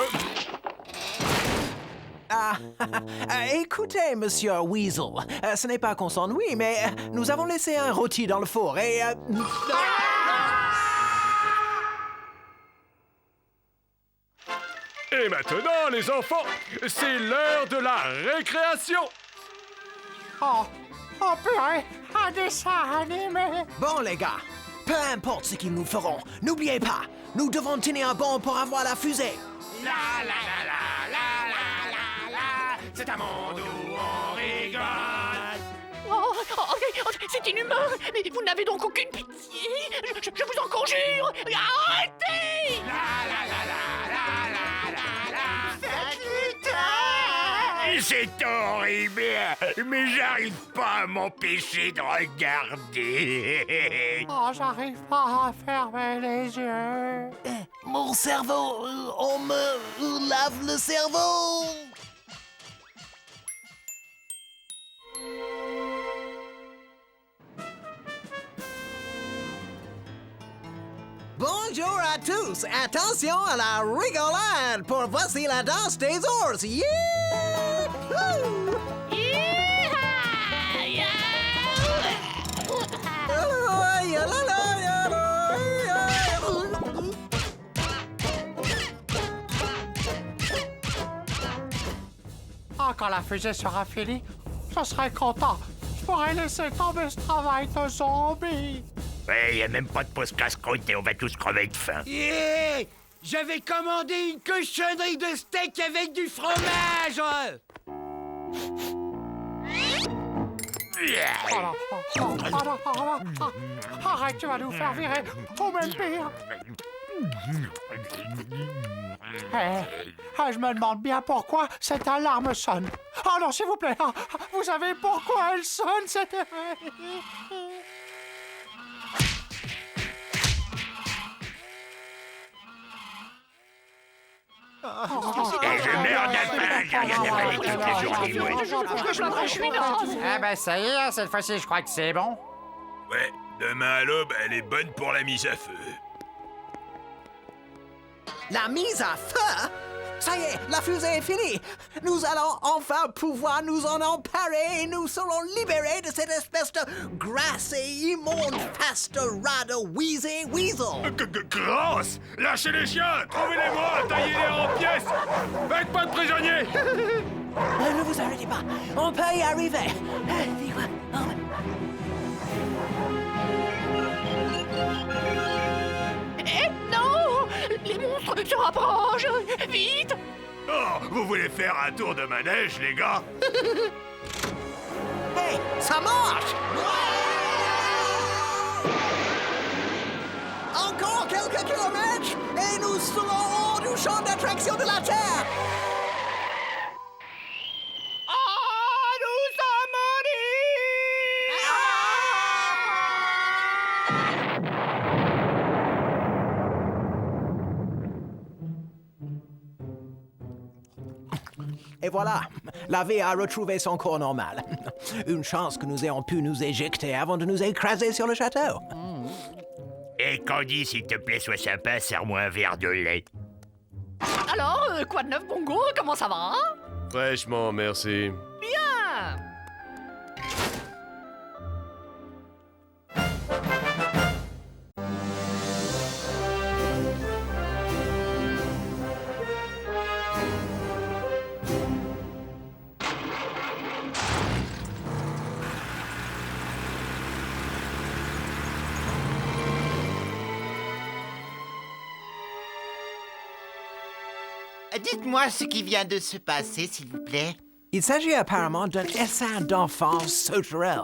Speaker 1: Écoutez, Monsieur Weasel, ce n'est pas qu'on s'ennuie, mais nous avons laissé un rôti dans le four et...
Speaker 13: Et maintenant, les enfants, c'est l'heure de la récréation.
Speaker 2: Oh purée, un dessin animé.
Speaker 1: Bon, les gars, peu importe ce qu'ils nous feront, n'oubliez pas, nous devons tenir bon pour avoir la fusée.
Speaker 6: La la la la la la la la, c'est un monde où on rigole.
Speaker 7: C'est inhumain. Mais vous n'avez donc aucune pitié. Je vous en conjure. Arrêtez.
Speaker 6: La la la la la la la la. C'est horrible, mais j'arrive pas à m'empêcher de regarder.
Speaker 2: Oh, j'arrive pas à fermer les yeux.
Speaker 1: Mon cerveau, on me lave le cerveau. Bonjour à tous! Attention à la rigolade pour voici la danse des ours! Yeah!
Speaker 2: Quand la fusée sera finie, je serai content. Je pourrai laisser tomber ce travail de zombie.
Speaker 6: Ouais, y a même pas de pause casse-croûte et on va tous crever de faim.
Speaker 9: Yeah! J'avais commandé une cochonnerie de steak avec du fromage.
Speaker 2: Arrête, tu vas nous faire virer. Au même pire. Je me demande bien pourquoi cette alarme sonne. Oh non, s'il vous plaît. Vous savez pourquoi elle sonne, cette...
Speaker 15: Ah ben ça y est, cette fois-ci, je crois que c'est bon.
Speaker 4: Ouais, demain à l'aube, elle est bonne pour la mise à feu.
Speaker 1: La mise à feu? Ça y est, la fusée est finie. Nous allons enfin pouvoir nous en emparer et nous serons libérés de cette espèce de grasse et immonde face de rat de Wheezy Weasel.
Speaker 13: Grasse! Lâchez les chiens! Trouvez-les-moi! Taillez-les en pièces! Faites pas de prisonniers!
Speaker 1: Ne vous arrêtez pas, on peut y arriver.
Speaker 7: Non! Les monstres se rapprochent! Vite!
Speaker 4: Oh, vous voulez faire un tour de manège, les gars?
Speaker 1: Hey, ça marche! Encore quelques kilomètres et nous serons hors du champ d'attraction de la Terre! Et voilà, la vie a retrouvé son cours normal. Une chance que nous ayons pu nous éjecter avant de nous écraser sur le château.
Speaker 6: Et Candy, s'il te plaît, sois sympa, serre-moi un verre de lait.
Speaker 7: Alors, quoi de neuf, Bongo? Comment ça va?
Speaker 13: Fraîchement, merci.
Speaker 7: Bien!
Speaker 5: Dites-moi ce qui vient de se passer, s'il vous plaît.
Speaker 1: Il s'agit apparemment d'un essaim d'enfants sauterelles,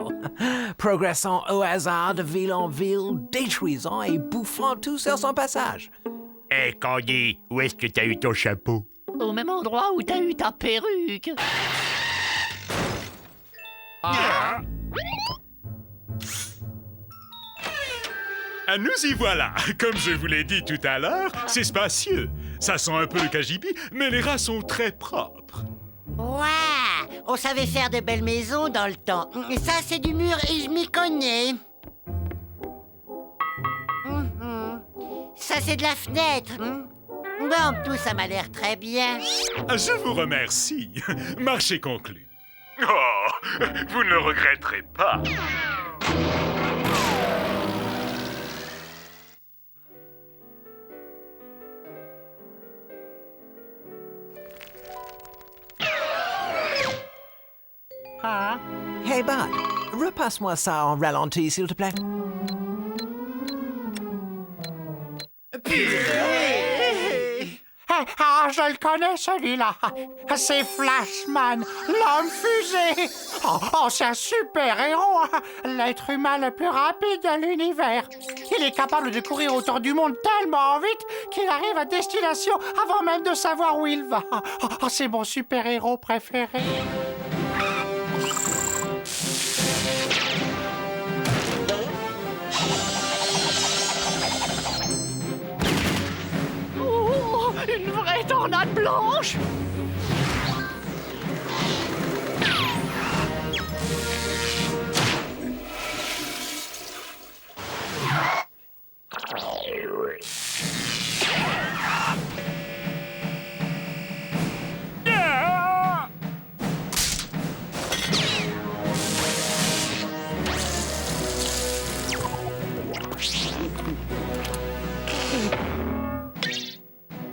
Speaker 1: progressant au hasard de ville en ville, détruisant et bouffant tout sur son passage.
Speaker 6: Hé, Candy, où est-ce que t'as eu ton chapeau?
Speaker 7: Au même endroit où t'as eu ta perruque.
Speaker 4: Ah, nous y voilà. Comme je vous l'ai dit tout à l'heure, c'est spacieux. Ça sent un peu le cagibi, mais les rats sont très propres.
Speaker 9: Ouais, on savait faire de belles maisons dans le temps. Ça, c'est du mur et je m'y connais. Ça, c'est de la fenêtre. Bon, tout ça m'a l'air très bien.
Speaker 4: Je vous remercie. Marché conclu. Oh, vous ne le regretterez pas.
Speaker 1: Hey Bart, repasse-moi ça en ralenti, s'il te plaît.
Speaker 2: Ah, je le connais, celui-là. C'est Flashman, l'homme fusée. Oh, c'est un super-héros, l'être humain le plus rapide de l'univers. Il est capable de courir autour du monde tellement vite qu'il arrive à destination avant même de savoir où il va. Oh, c'est mon super-héros préféré.
Speaker 7: Une vraie tornade blanche!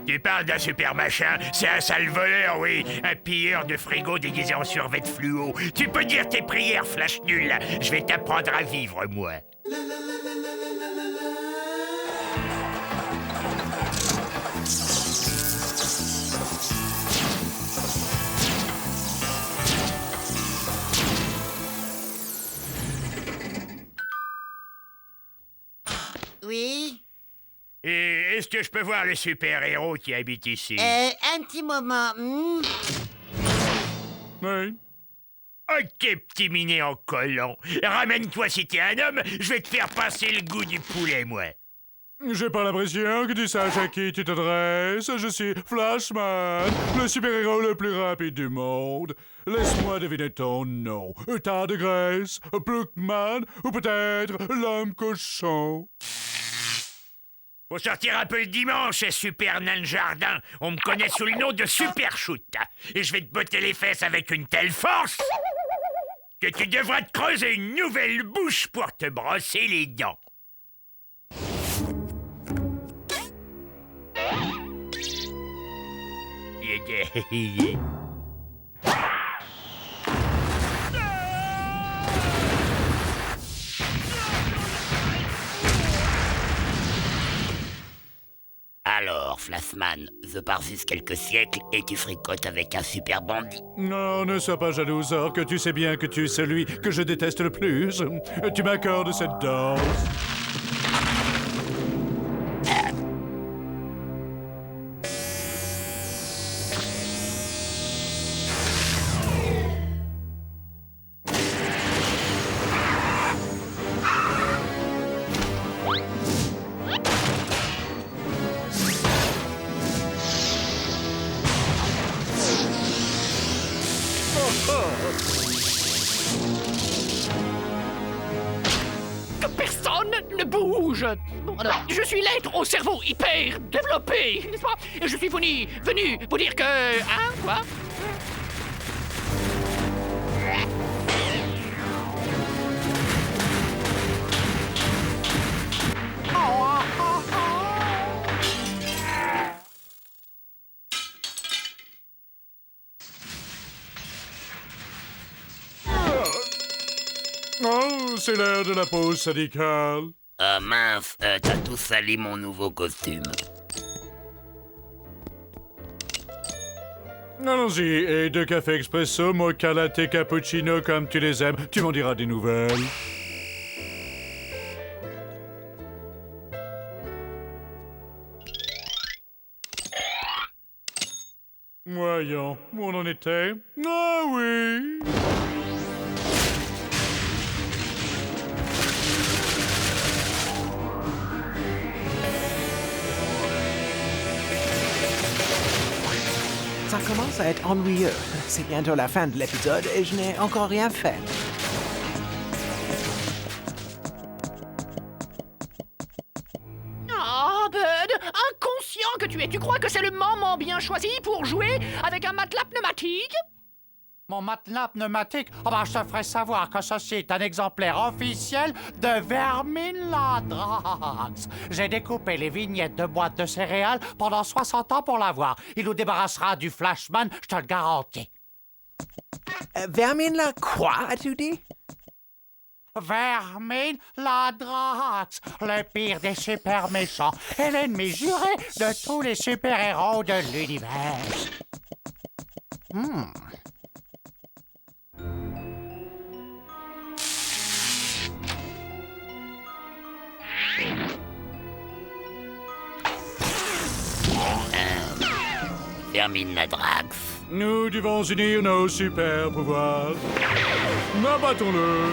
Speaker 6: Tu parles d'un super machin, c'est un sale voleur, oui. Un pilleur de frigo déguisé en survêt fluo. Tu peux dire tes prières, flash nul. Je vais t'apprendre à vivre, moi.
Speaker 9: Oui?
Speaker 6: Et est-ce que je peux voir le super-héros qui habite ici?
Speaker 9: Un petit moment.
Speaker 4: Oui.
Speaker 6: Ok, petit minet en collant. Ramène-toi si t'es un homme, je vais te faire passer le goût du poulet, moi.
Speaker 4: J'ai pas l'impression que tu saches à qui tu t'adresses. Je suis Flashman, le super-héros le plus rapide du monde. Laisse-moi deviner ton nom. Tas de graisse, Pluckman ou peut-être l'homme cochon.
Speaker 6: Faut sortir un peu le dimanche, Super Nain Jardin. On me connaît sous le nom de Super Shoot. Et je vais te botter les fesses avec une telle force que tu devras te creuser une nouvelle bouche pour te brosser les dents. Alors, Flashman, je pars juste quelques siècles et tu fricotes avec un super bandit.
Speaker 4: Non, ne sois pas jalouse, or que tu sais bien que tu es celui que je déteste le plus. Tu m'accordes cette danse.
Speaker 7: personne ne bouge. Bon, alors, je suis l'être au cerveau hyper développé, n'est-ce pas? Et je suis venu vous dire que... Hein, quoi?
Speaker 4: Oh, c'est l'heure de la pause syndicale.
Speaker 6: Ah mince, t'as tout sali mon nouveau costume.
Speaker 4: Allons-y, et 2 cafés expresso, mocha latte cappuccino comme tu les aimes. Tu m'en diras des nouvelles. Voyons, où on en était? Ah oui!
Speaker 3: Ça commence à être ennuyeux. C'est bientôt la fin de l'épisode et je n'ai encore rien fait.
Speaker 7: Ah, Bud, inconscient que tu es, tu crois que c'est le moment bien choisi pour jouer avec un matelas pneumatique?
Speaker 2: Mon matelas pneumatique? Oh ben, je te ferai savoir que ceci est un exemplaire officiel de Verminladrax. J'ai découpé les vignettes de boîtes de céréales pendant 60 ans pour l'avoir. Il nous débarrassera du Flashman, je te le garantis.
Speaker 3: Vermine quoi, as-tu dit?
Speaker 2: Verminladrax, le pire des super méchants et l'ennemi juré de tous les super-héros de l'univers.
Speaker 6: Verminladrax.
Speaker 4: Nous devons unir nos super pouvoirs. Abattons-le.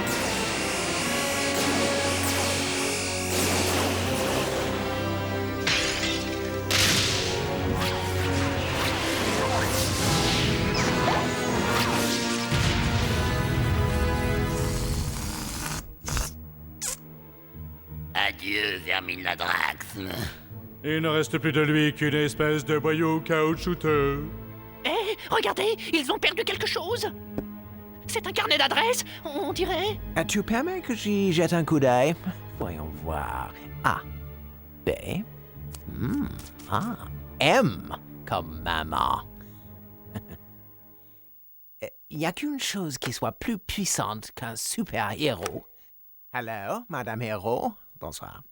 Speaker 6: Adieu, Verminladrax.
Speaker 4: Il ne reste plus de lui qu'une espèce de boyau caoutchouteux.
Speaker 7: Eh, regardez, ils ont perdu quelque chose. C'est un carnet d'adresses, on dirait.
Speaker 3: Tu permets que j'y jette un coup d'œil? Voyons voir. A. B. A. M. Comme maman. Il n'y a qu'une chose qui soit plus puissante qu'un super-héros. Hello, Madame Héros. Bonsoir.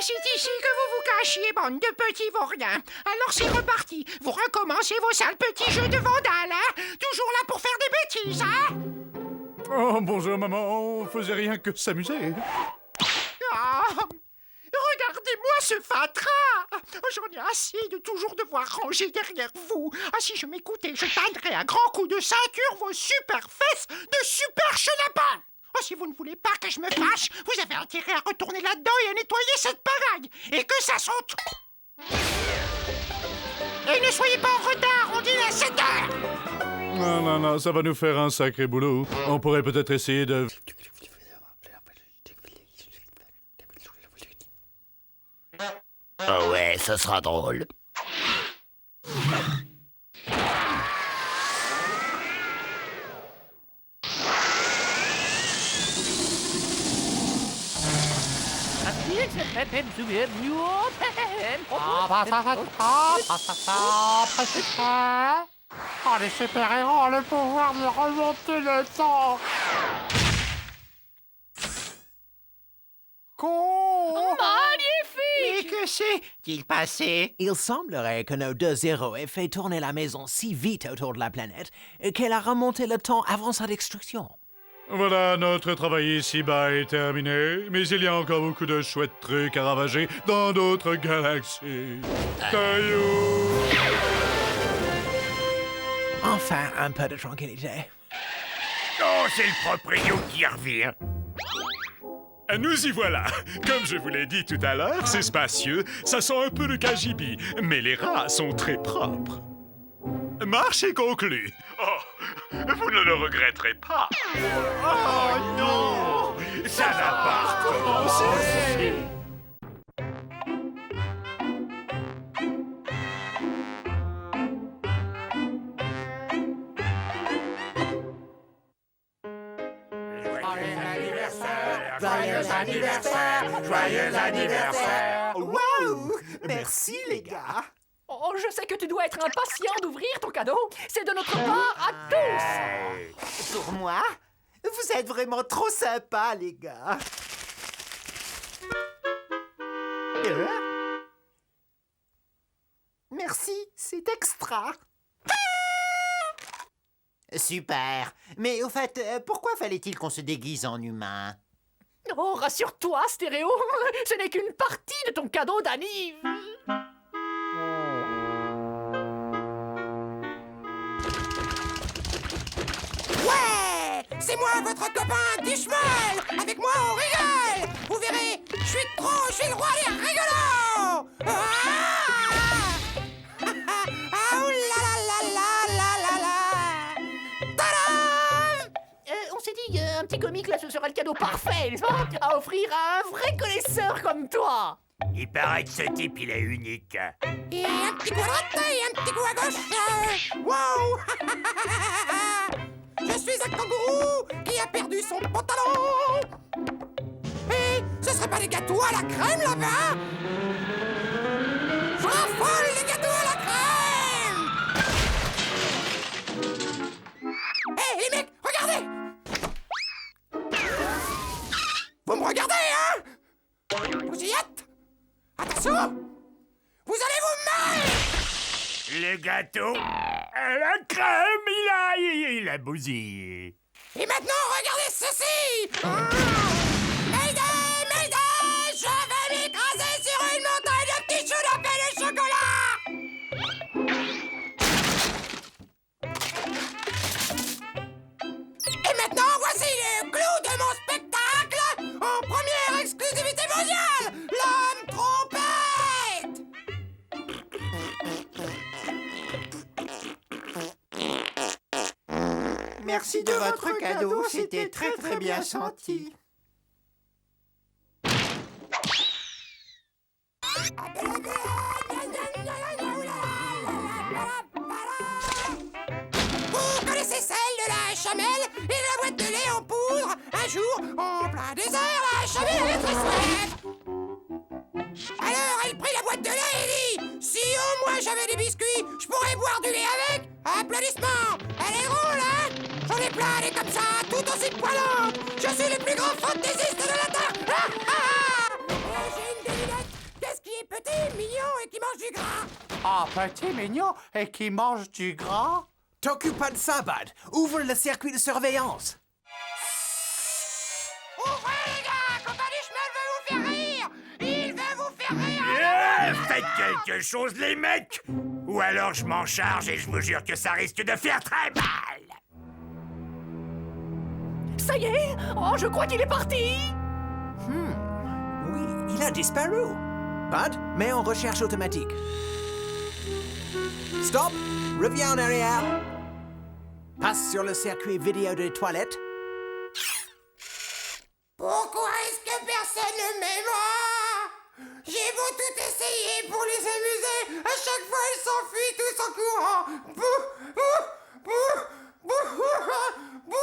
Speaker 5: C'est ici que vous vous cachiez, bande de petits vauriens. Alors c'est reparti. Vous recommencez vos sales petits jeux de vandales, hein? Toujours là pour faire des bêtises, hein?
Speaker 4: Oh, bonjour maman, on faisait rien que s'amuser.
Speaker 5: Ah, regardez-moi ce fatras. J'en ai assez de toujours devoir ranger derrière vous. Ah, si je m'écoutais, je tannerais à grands coups de ceinture vos super fesses de super chenapans. Oh, si vous ne voulez pas que je me fâche, vous avez intérêt à retourner là-dedans et à nettoyer cette pagaille. Et que ça sente. Et ne soyez pas en retard, on dîne à 7 heures.
Speaker 4: Non, ça va nous faire un sacré boulot. On pourrait peut-être essayer de...
Speaker 6: Oh ouais, ce sera drôle.
Speaker 2: Oh, les super-héros ont le pouvoir de remonter le temps.
Speaker 5: Magnifique! Mais que s'est-il passé?
Speaker 3: Il semblerait que nos 2 héros aient fait tourner la maison si vite autour de la planète qu'elle a remonté le temps avant sa destruction.
Speaker 4: Voilà, notre travail ici-bas est terminé, mais il y a encore beaucoup de chouettes trucs à ravager dans d'autres galaxies. Taillou!
Speaker 3: Enfin, un peu de tranquillité.
Speaker 6: Oh, c'est le proprio qui revient.
Speaker 13: Nous y voilà. Comme je vous l'ai dit tout à l'heure, c'est spacieux, ça sent un peu le KGB, mais les rats sont très propres. Marché conclu. Oh, vous ne le regretterez pas.
Speaker 12: Oh non!
Speaker 13: Ça n'a pas recommencé.
Speaker 5: Joyeux anniversaire! Joyeux anniversaire!
Speaker 3: Wow! Merci, les gars!
Speaker 7: Oh, je sais que tu dois être impatient d'ouvrir ton cadeau. C'est de notre part à tous.
Speaker 3: Pour moi, vous êtes vraiment trop sympas, les gars. Merci, c'est extra.
Speaker 9: Super. Mais au fait, pourquoi fallait-il qu'on se déguise en humain?
Speaker 7: Oh, rassure-toi, Stéréo. Ce n'est qu'une partie de ton cadeau d'anniv.
Speaker 5: Ouais! C'est moi, votre copain Dishmal! Avec moi, on rigole! Vous verrez, je suis le roi des rigolos! Ah, ouh là là là là là là! Tadam!
Speaker 7: On s'est dit, un petit comique, là, ce sera le cadeau parfait, n'est-ce pas? À offrir à un vrai connaisseur comme toi.
Speaker 6: Il paraît que ce type, il est unique.
Speaker 5: Et un petit coup à droite et un petit coup à gauche! Wow! Je suis un kangourou qui a perdu son pantalon! Et ce serait pas des gâteaux à la crème là-bas? Je raffole les gâteaux à la crème! Hé, les mecs, regardez! Vous me regardez, hein? Vous y êtes? Attention! Vous allez vous marrer!
Speaker 6: Le gâteau, la crème, il a bousillé.
Speaker 5: Et maintenant, regardez ceci! Mayday! Mayday! Je vais m'écraser sur une montagne de petits choux de pain de chocolat! Et maintenant, voici le clou de mon spectacle! En première exclusivité mondiale! L'homme trompette!
Speaker 3: Merci de votre cadeau, c'était très très bien senti.
Speaker 5: Vous connaissez celle de la chamelle et de la boîte de lait en poudre? Un jour, en plein désert, la chamelle avait très soif. Alors elle prit la boîte de lait et dit: si au moins j'avais des biscuits, je pourrais boire du lait avec. Applaudissements. Elle est drôle, hein? J'en ai plein des comme ça, tout aussi poilantes. Je suis le plus grand fantaisiste de la Terre. Ah, ah, ah. J'ai une devinette. Qu'est-ce qui est petit, mignon et qui mange du gras?
Speaker 2: Ah, petit, mignon et qui mange du gras?
Speaker 1: T'occupe pas de ça, Bud. Ouvre le circuit de surveillance.
Speaker 5: Ouvrez, les gars! Compagnie Schmel veut vous faire rire! Il veut vous faire rire!
Speaker 6: Faites quelque chose, les mecs! Ou alors je m'en charge et je vous jure que ça risque de faire très mal!
Speaker 7: Ça y est. Oh, je crois qu'il est parti.
Speaker 1: Oui, il a disparu. Bud, mets en recherche automatique. Stop! Reviens en arrière. Passe sur le circuit vidéo des toilettes.
Speaker 5: Pourquoi est-ce que personne ne m'aime? J'ai beau tout essayer pour les amuser, à chaque fois ils s'enfuient tous en courant. Bouh, bouh, bouh, bouh, bouh.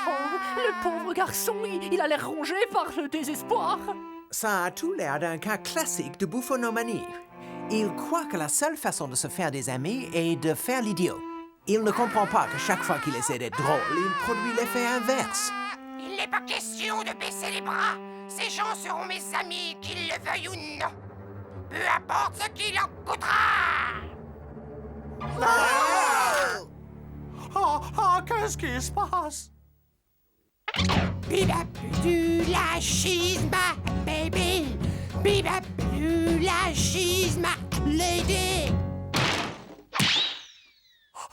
Speaker 7: Oh, le pauvre garçon, il a l'air rongé par le désespoir.
Speaker 1: Ça a tout l'air d'un cas classique de bouffonomanie. Il croit que la seule façon de se faire des amis est de faire l'idiot. Il ne comprend pas que chaque fois qu'il essaie d'être drôle, il produit l'effet inverse.
Speaker 5: Il n'est pas question de baisser les bras. Ces gens seront mes amis, qu'ils le veuillent ou non. Peu importe ce qu'il en coûtera.
Speaker 2: Qu'est-ce qui se passe?
Speaker 5: Bibapulu la cheese, ma baby. Bibapulu la cheese, ma lady.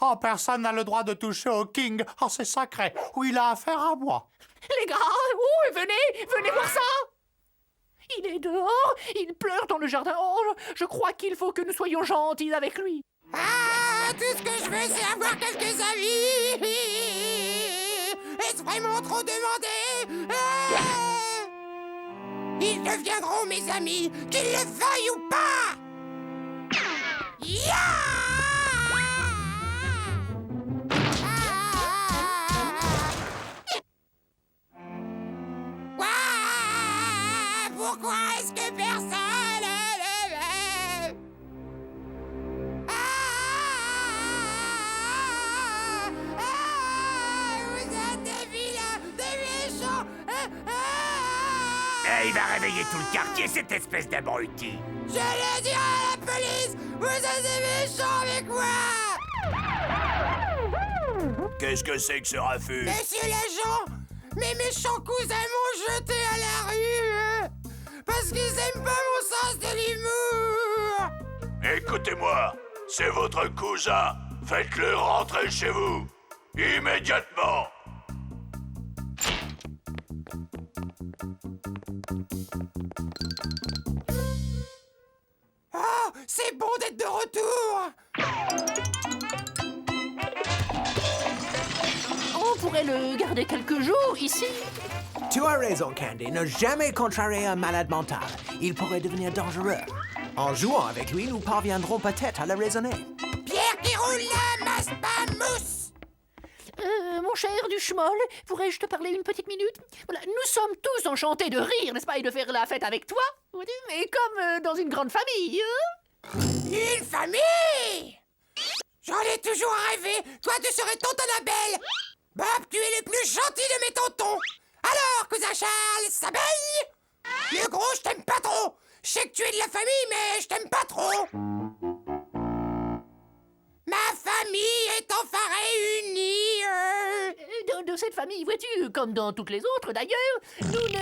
Speaker 2: Oh, personne n'a le droit de toucher au King. Oh, c'est sacré. Ou il a affaire à moi.
Speaker 7: Les gars, oh, venez voir ça. Il est dehors, il pleure dans le jardin. Oh, je crois qu'il faut que nous soyons gentils avec lui.
Speaker 5: Ah, tout ce que je veux, c'est avoir quelques amis. Est-ce vraiment trop demandé? Ils deviendront mes amis, qu'ils le veuillent ou pas. Pourquoi est-ce que personne ne veut? Vous êtes des vilains, des méchants.
Speaker 6: Il va réveiller tout le quartier, cette espèce d'abruti.
Speaker 5: Je le dirai à la police. Vous êtes des méchants avec moi.
Speaker 6: Qu'est-ce que c'est que ce raffut?
Speaker 5: Monsieur l'agent, mes méchants cousins m'ont jeté à la rue. Parce qu'ils aiment pas mon sens de l'humour.
Speaker 6: Écoutez-moi, c'est votre cousin. Faites-le rentrer chez vous. Immédiatement.
Speaker 5: Oh, c'est bon d'être de retour.
Speaker 7: On pourrait le garder quelques jours ici.
Speaker 1: Tu as raison, Candy. Ne jamais contrarier un malade mental. Il pourrait devenir dangereux. En jouant avec lui, nous parviendrons peut-être à le raisonner.
Speaker 5: Pierre qui roule la masse pas mousse.
Speaker 7: Mon cher Duchemol, pourrais-je te parler une petite minute? Voilà, nous sommes tous enchantés de rire, n'est-ce pas, et de faire la fête avec toi, mais comme dans une grande famille.
Speaker 5: Une famille? J'en ai toujours rêvé. Toi, tu serais tonton Abel. Bob, tu es le plus gentil de mes tontons. Alors, cousin Charles, ça baigne? Le gros, je t'aime pas trop. Je sais que tu es de la famille, mais je t'aime pas trop. Ma famille est enfin réunie.
Speaker 7: Dans cette famille, vois-tu, comme dans toutes les autres d'ailleurs, nous ne...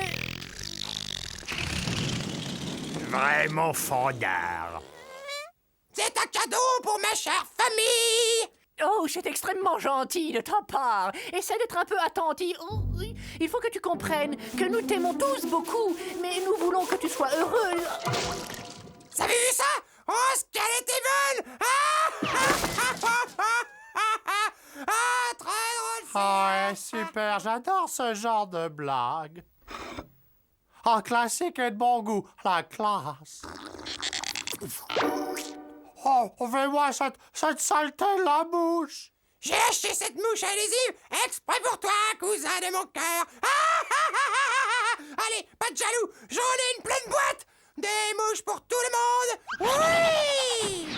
Speaker 6: Vraiment fandard.
Speaker 5: C'est un cadeau pour ma chère famille.
Speaker 7: Oh, c'est extrêmement gentil de ta part. Essaie d'être un peu attentif. Oh, oui. Il faut que tu comprennes que nous t'aimons tous beaucoup, mais nous voulons que tu sois heureux.
Speaker 5: Vous avez vu ça? Oh, ce qu'elle était bonne! Ah, très drôle!
Speaker 2: Ouais, super, j'adore ce genre de blague. Un classique et de bon goût, la classe. Oh, fais-moi cette saleté de la bouche.
Speaker 5: J'ai acheté cette mouche adhésive exprès pour toi, cousin de mon cœur. Allez, pas de jaloux, j'en ai une pleine boîte. Des mouches pour tout le monde. Oui!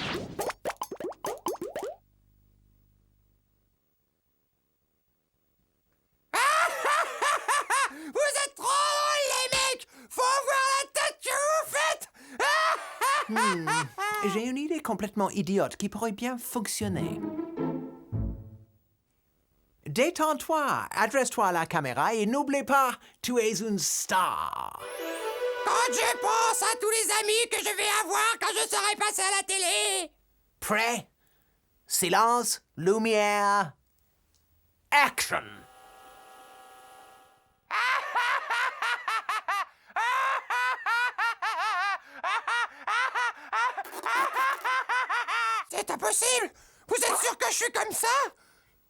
Speaker 5: Vous êtes trop drôles, les mecs. Faut voir la tête que vous faites.
Speaker 1: J'ai une idée complètement idiote qui pourrait bien fonctionner. Détends-toi, adresse-toi à la caméra et n'oublie pas, tu es une star.
Speaker 5: Quand je pense à tous les amis que je vais avoir quand je serai passé à la télé.
Speaker 1: Prêt? Silence, lumière, action!
Speaker 5: C'est impossible! Vous êtes sûr que je suis comme ça?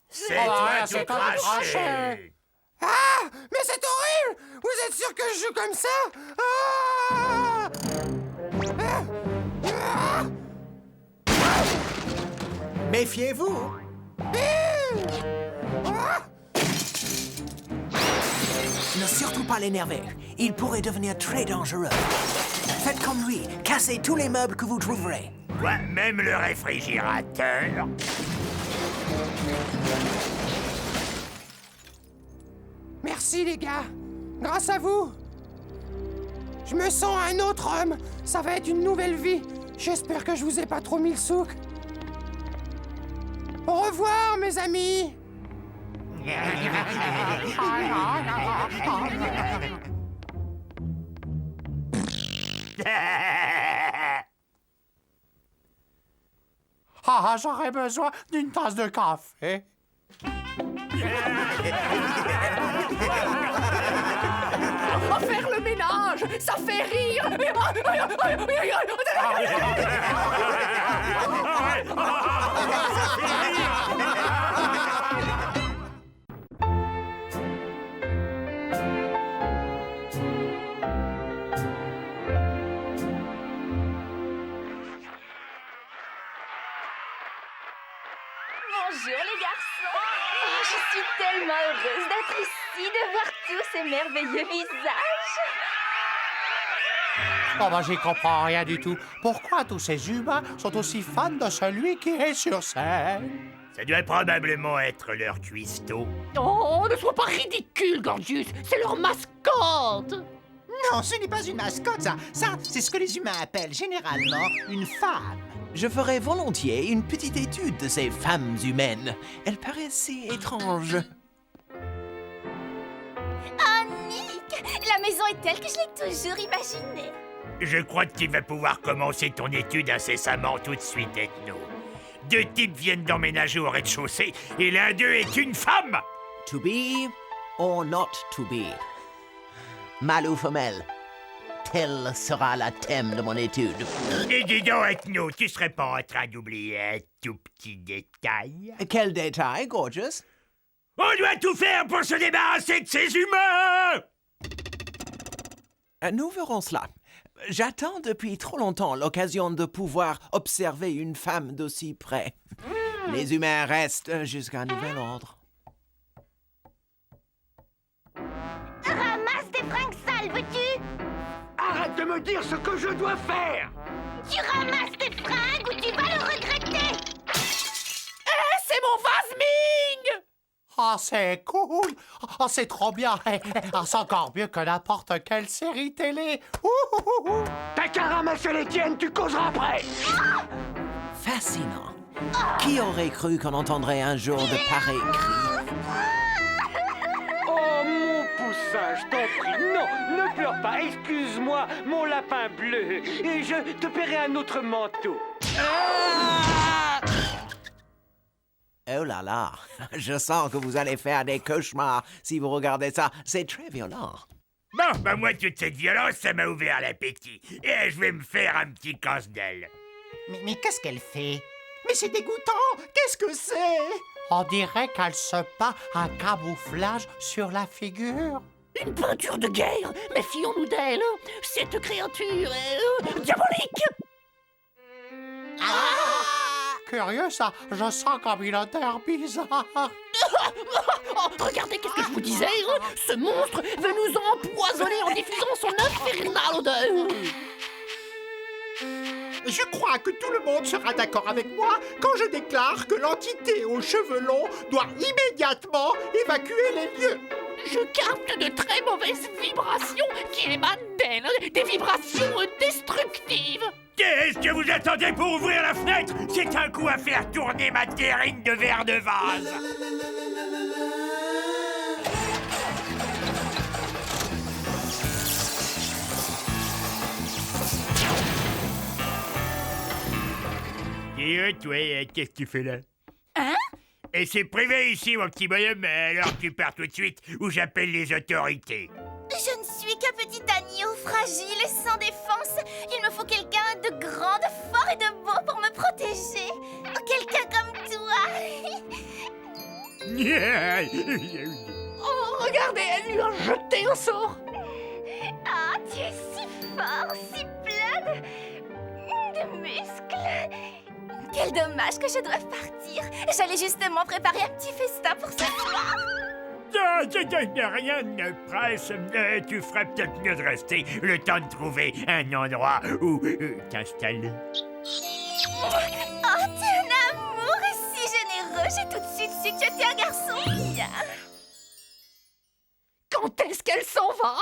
Speaker 6: C'est toi tout craché.
Speaker 5: Ah! Mais c'est horrible! Vous êtes sûr que je suis comme ça? Ah!
Speaker 1: Méfiez-vous! Ne surtout pas l'énerver. Il pourrait devenir très dangereux. Faites comme lui. Cassez tous les meubles que vous trouverez.
Speaker 6: Ouais, même le réfrigérateur.
Speaker 5: Merci, les gars. Grâce à vous, je me sens un autre homme. Ça va être une nouvelle vie. J'espère que je vous ai pas trop mis le souk. Au revoir, mes amis.
Speaker 2: Ah, j'aurais besoin d'une tasse de café.
Speaker 7: singe, ça fait rire.
Speaker 16: Bonjour les garçons. Oh, je suis tellement heureuse d'être ici, de voir tous ces merveilleux visages.
Speaker 2: Oh, ben, j'y comprends rien du tout. Pourquoi tous ces humains sont aussi fans de celui qui est sur scène?
Speaker 6: Ça doit probablement être leur cuistot.
Speaker 7: Oh, ne sois pas ridicule, Gorgius. C'est leur mascotte.
Speaker 5: Non, ce n'est pas une mascotte, ça. Ça, c'est ce que les humains appellent généralement une femme.
Speaker 1: Je ferais volontiers une petite étude de ces femmes humaines. Elles paraissent si étranges.
Speaker 16: Ah, Nick, la maison est telle que je l'ai toujours imaginée.
Speaker 6: Je crois que tu vas pouvoir commencer ton étude incessamment tout de suite, Ethno. 2 types viennent d'emménager au rez-de-chaussée et l'un d'eux est une femme.
Speaker 1: To be or not to be? Mâle ou femelle? Tel sera le thème de mon étude.
Speaker 6: Et dis donc, Ethno, tu serais pas en train d'oublier un tout petit détail?
Speaker 1: Quel détail, Gorgius?
Speaker 6: On doit tout faire pour se débarrasser de ces humains!
Speaker 1: Nous verrons cela. J'attends depuis trop longtemps l'occasion de pouvoir observer une femme d'aussi près. Les humains restent jusqu'à nouvel ordre.
Speaker 16: Ramasse tes fringues sales, veux-tu?
Speaker 14: Arrête de me dire ce que je dois faire!
Speaker 16: Tu ramasses tes fringues ou tu vas le regretter!
Speaker 7: C'est mon vase Ming!
Speaker 2: Ah, c'est cool! Ah, c'est trop bien! Ah, c'est encore mieux que n'importe quelle série télé! Ouh.
Speaker 14: T'as qu'à ramasser les tiennes, tu causeras après!
Speaker 1: Fascinant. Qui aurait cru qu'on entendrait un jour de pareils cris?
Speaker 14: Oh, mon poussin, je t'en prie, non, ne pleure pas, excuse-moi, mon lapin bleu, et je te paierai un autre manteau.
Speaker 1: Oh là là, je sens que vous allez faire des cauchemars si vous regardez ça. C'est très violent.
Speaker 6: Bon, bah moi, toute cette violence, ça m'a ouvert l'appétit. Et je vais me faire un petit casse-dalle.
Speaker 5: Mais qu'est-ce qu'elle fait? Mais c'est dégoûtant! Qu'est-ce que c'est?
Speaker 2: On dirait qu'elle se peint un camouflage sur la figure.
Speaker 7: Une peinture de guerre. Méfions-nous d'elle. Cette créature est diabolique.
Speaker 2: Curieux, ça. Je sens comme une odeur bizarre.
Speaker 7: Oh, regardez, qu'est-ce que je vous disais? Ce monstre veut nous empoisonner en diffusant son infernale odeur.
Speaker 5: Je crois que tout le monde sera d'accord avec moi quand je déclare que l'entité aux cheveux longs doit immédiatement évacuer les lieux.
Speaker 7: Je capte de très mauvaises vibrations qui émanent d'elle, des vibrations destructives.
Speaker 6: Qu'est-ce que vous attendez pour ouvrir la fenêtre? C'est un coup à faire tourner ma terrine de verre de vase. Et toi, qu'est-ce que tu fais là?
Speaker 16: Hein?
Speaker 6: Et c'est privé ici, mon petit bonhomme, alors tu pars tout de suite ou j'appelle les autorités.
Speaker 16: Je ne suis qu'un petit agneau fragile et sans défense. Il me faut quelqu'un de grand, de fort et de beau pour me protéger. Quelqu'un comme toi.
Speaker 7: Oh, regardez, elle lui a jeté un sort.
Speaker 16: Ah, tu es si fort, si plein de muscles. Quel dommage que je doive partir. J'allais justement préparer un petit festin pour ce soir.
Speaker 6: Rien ne presse. Tu ferais peut-être mieux de rester le temps de trouver un endroit où t'installer.
Speaker 16: Oh, tu es un amour si généreux. J'ai tout de suite su que tu étais un garçon bien.
Speaker 7: Quand est-ce qu'elle s'en va?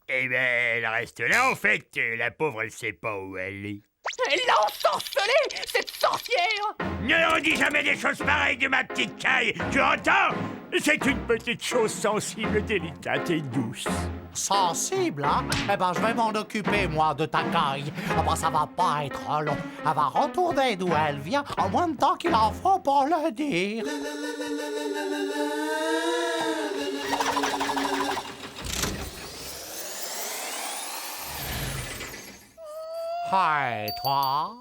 Speaker 6: Eh ben, elle reste là, en fait. La pauvre, elle sait pas où elle est.
Speaker 7: Elle l'a ensorcelée, cette sorcière!
Speaker 6: Ne redis jamais des choses pareilles de ma petite caille, tu entends? C'est une petite chose sensible, délicate et douce.
Speaker 2: Sensible, hein? Eh ben, je vais m'en occuper, moi, de ta caille. Ah ben, ça va pas être long. Elle va retourner d'où elle vient en moins de temps qu'il en faut pour le dire. Hey, toi?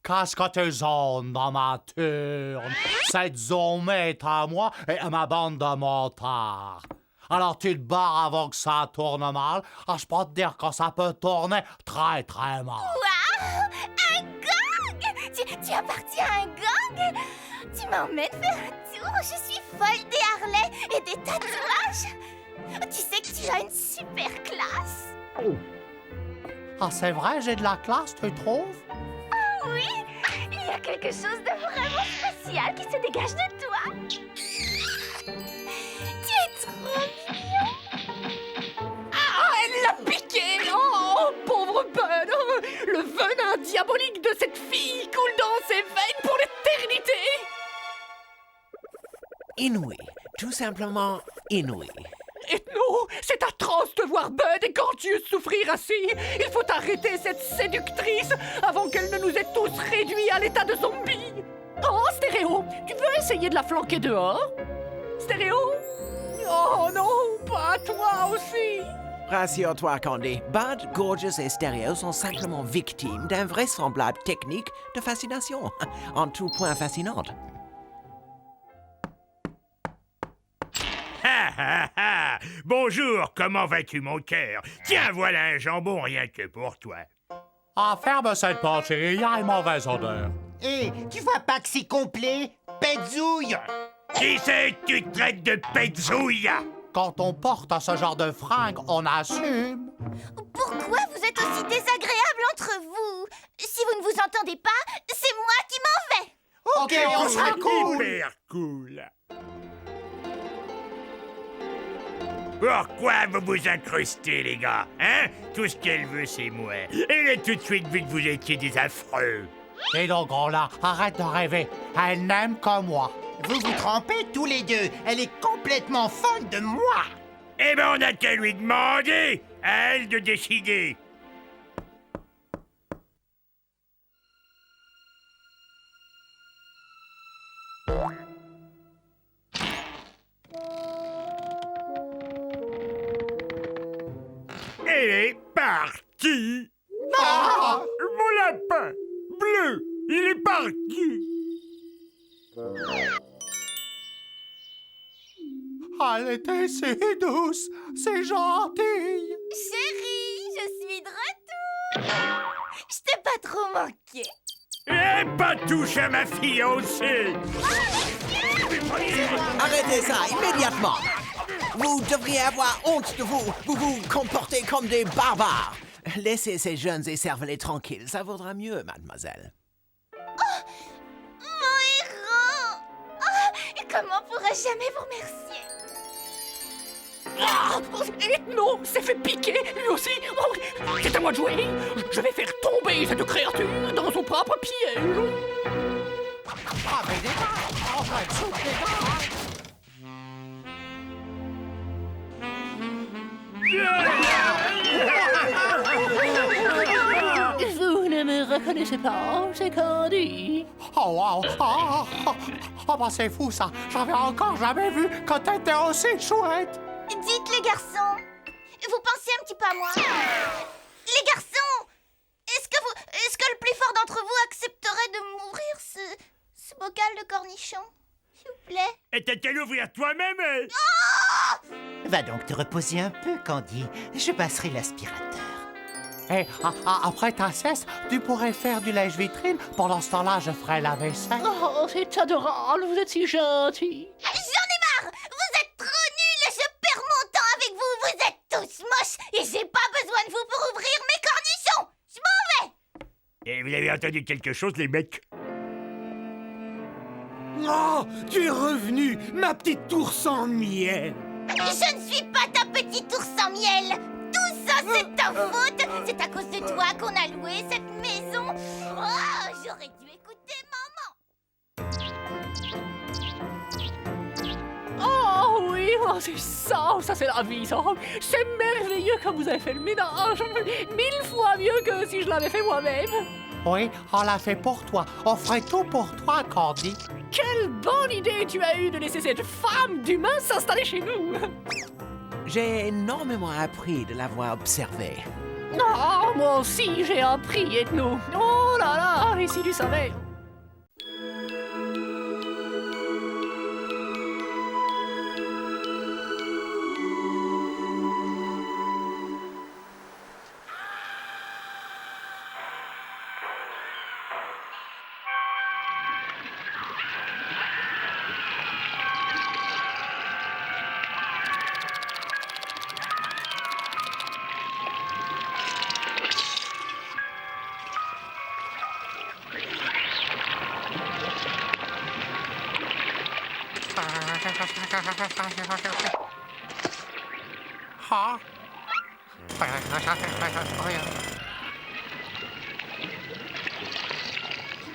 Speaker 2: Qu'est-ce que tu zones dans ma turne? Cette zone est à moi et à ma bande de motards. Alors tu te barres avant que ça tourne mal. Ah, je peux te dire que ça peut tourner très très mal.
Speaker 16: Waouh! Un gang! Tu appartiens à un gang? Tu m'emmènes faire un tour? Je suis folle des harlais et des tatouages. Tu sais que tu as une super classe.
Speaker 2: Ah, c'est vrai, j'ai de la classe, tu trouves?
Speaker 16: Ah oui! Il y a quelque chose de vraiment spécial qui se dégage de toi. Tu es trop mignon.
Speaker 7: Ah, elle l'a piqué! Oh, pauvre Bud! Le venin diabolique de cette fille coule dans ses veines pour l'éternité!
Speaker 1: Inouï, tout simplement inouï.
Speaker 7: Ethno, c'est atroce de voir Bud et Gordius souffrir ainsi. Il faut arrêter cette séductrice avant qu'elle ne nous ait tous réduits à l'état de zombies. Oh, Stéréo, tu veux essayer de la flanquer dehors? Stéréo? Oh non, pas toi aussi.
Speaker 1: Rassure-toi, Candy. Bud, Gorgeous et Stereo sont simplement victimes d'un vraisemblable technique de fascination, en tout point fascinante.
Speaker 6: Ha ha ha! Bonjour, comment vas-tu, mon cœur? Tiens, voilà un jambon rien que pour toi.
Speaker 2: Ah, ferme cette porte, chérie, il y a une mauvaise odeur.
Speaker 5: Hé, tu vois pas que c'est complet? Pétzouille!
Speaker 6: Qui c'est que tu traites de pétzouille?
Speaker 2: Quand on porte ce genre de fringues, on assume.
Speaker 16: Pourquoi vous êtes aussi désagréables entre vous? Si vous ne vous entendez pas, c'est moi qui m'en vais.
Speaker 5: Ok, on sera cool!
Speaker 6: Hyper cool! Pourquoi vous vous incrustez, les gars? Hein? Tout ce qu'elle veut, c'est moi. Elle a tout de suite vu que vous étiez des affreux.
Speaker 2: Et donc, gros là, arrête de rêver. Elle n'aime que moi.
Speaker 5: Vous vous trompez tous les deux. Elle est complètement folle de moi.
Speaker 6: Eh ben, on n'a qu'à lui demander. À elle de décider. Elle est partie.
Speaker 5: Ah!
Speaker 6: Mon lapin bleu, il est parti.
Speaker 2: Elle était si douce, si gentille.
Speaker 16: Chérie, je suis de retour. Je t'ai pas trop manqué.
Speaker 6: Eh, pas touche à ma fiancée.
Speaker 1: Arrêtez ça immédiatement. Vous devriez avoir honte de vous. Vous vous comportez comme des barbares. Laissez ces jeunes écervelés tranquilles, ça vaudra mieux, mademoiselle.
Speaker 16: Oh, mon héros! Oh, comment pourrais-je jamais vous remercier?
Speaker 7: Ah, Ethno s'est fait piquer, lui aussi. Oh, c'est à moi de jouer. Je vais faire tomber cette créature dans son propre piège.
Speaker 2: Ah, mais des gars, on va être sous les gars.
Speaker 7: Vous ne me reconnaissez pas, c'est Candy.
Speaker 2: Oh, wow! Oh, bah c'est fou, ça! J'avais encore jamais vu que t'étais aussi chouette!
Speaker 16: Dites, les garçons, vous pensez un petit peu à moi? Les garçons, est-ce que le plus fort d'entre vous accepterait de m'ouvrir ce bocal de cornichons? S'il vous plaît?
Speaker 6: Et t'as qu'à l'ouvrir toi-même, hein?
Speaker 16: Oh!
Speaker 5: Va donc te reposer un peu, Candy. Je passerai l'aspirateur.
Speaker 2: Et après ta sieste, tu pourrais faire du lèche-vitrine. Pendant ce temps-là, je ferai la vaisselle.
Speaker 7: Oh, c'est adorable, vous êtes si gentil.
Speaker 16: J'en ai marre! Vous êtes trop nuls et je perds mon temps avec vous! Vous êtes tous moches et j'ai pas besoin de vous pour ouvrir mes cornichons! Je m'en vais!
Speaker 6: Et vous avez entendu quelque chose, les mecs?
Speaker 12: Oh, tu es revenu, ma petite ours en miel.
Speaker 16: Je ne suis pas ta petite ours en miel! Tout ça, c'est ta faute! C'est à cause de toi qu'on a loué cette maison! Oh, j'aurais dû écouter maman!
Speaker 7: Oh oui, oh, c'est ça c'est la vie, ça. C'est merveilleux comme vous avez fait le ménage. 1000 fois mieux que si je l'avais fait moi-même.
Speaker 2: Oui, on l'a fait pour toi. On ferait tout pour toi, Candy.
Speaker 7: Quelle bonne idée tu as eue de laisser cette femme d'humain s'installer chez nous.
Speaker 1: J'ai énormément appris de l'avoir observée.
Speaker 7: Oh, moi aussi, j'ai appris, Ethno. Oh là là, et si tu savais.
Speaker 2: Ah.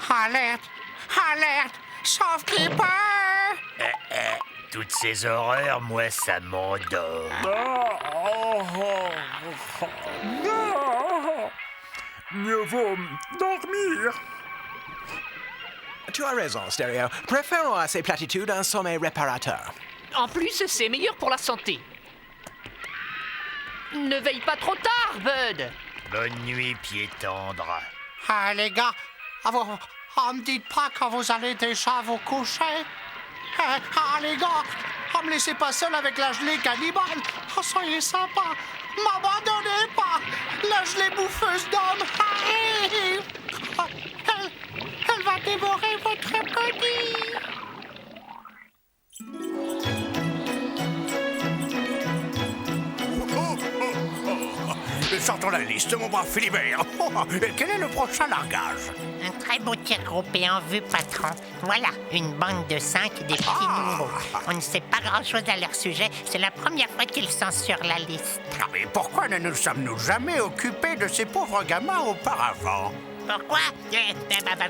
Speaker 2: Alerte! Alerte! Sauve Clipper!
Speaker 6: Toutes ces horreurs, moi, ça m'endort.
Speaker 4: Mieux vaut dormir.
Speaker 1: Tu as raison, Stéréo. Préférons à ces platitudes un sommeil réparateur.
Speaker 7: En plus, c'est meilleur pour la santé. Ne veille pas trop tard, Bud.
Speaker 6: Bonne nuit, pied tendre.
Speaker 2: Ah, les gars, me dites pas quand vous allez déjà vous coucher. Les gars, me laissez pas seul avec la gelée cannibale. Oh, soyez sympa. M'abandonnez pas. La gelée bouffeuse d'hommes arrive. Elle va dévorer votre petit.
Speaker 17: Sortons la liste, mon brave Philibert. Quel est le prochain largage?
Speaker 8: Un très beau tir groupé en vue, patron. Voilà, une bande de 5 des petits nouveaux. On ne sait pas grand-chose à leur sujet. C'est la première fois qu'ils sont sur la liste.
Speaker 17: Mais pourquoi ne nous sommes-nous jamais occupés de ces pauvres gamins auparavant?
Speaker 8: Pourquoi?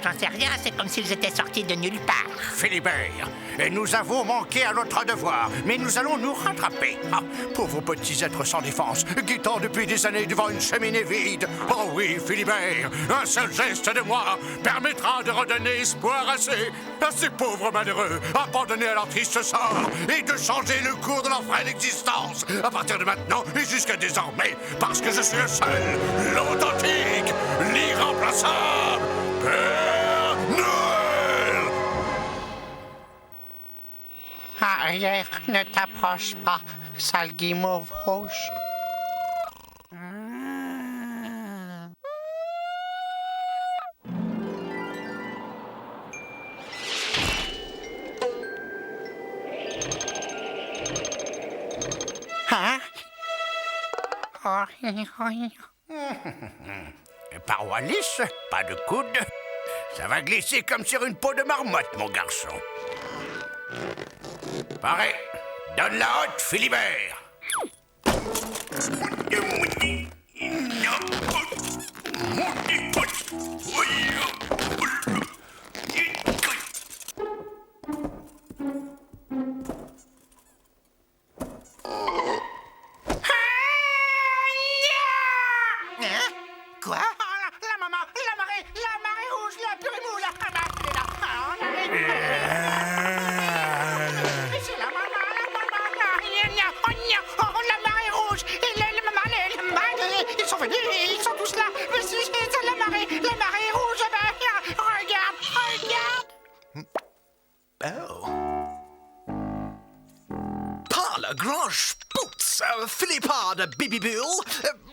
Speaker 8: J'en sais rien, c'est comme s'ils étaient sortis de nulle part.
Speaker 17: Philibert, nous avons manqué à notre devoir, mais nous allons nous rattraper. Ah, pauvres petits êtres sans défense, guettant depuis des années devant une cheminée vide. Oh oui, Philibert, un seul geste de moi permettra de redonner espoir à ces pauvres malheureux, abandonnés à leur triste sort, et de changer le cours de leur frêle existence, à partir de maintenant et jusqu'à désormais, parce que je suis le seul, l'authentique, l'irremplaçable Père Noël!
Speaker 2: Arrière, ne t'approche pas, sale guimauve rouge. Hein?
Speaker 17: Parois lisse, pas de coude. Ça va glisser comme sur une peau de marmotte, mon garçon. Pareil, donne la haute, Philibert.
Speaker 8: Quoi?
Speaker 2: La marée rouge, la purée moule, la marée rouge, ils sont venus, ils sont tous là, mais si c'est la marée rouge, regarde.
Speaker 1: Oh. Par le grand spouts, Philippard de Bibi Bull,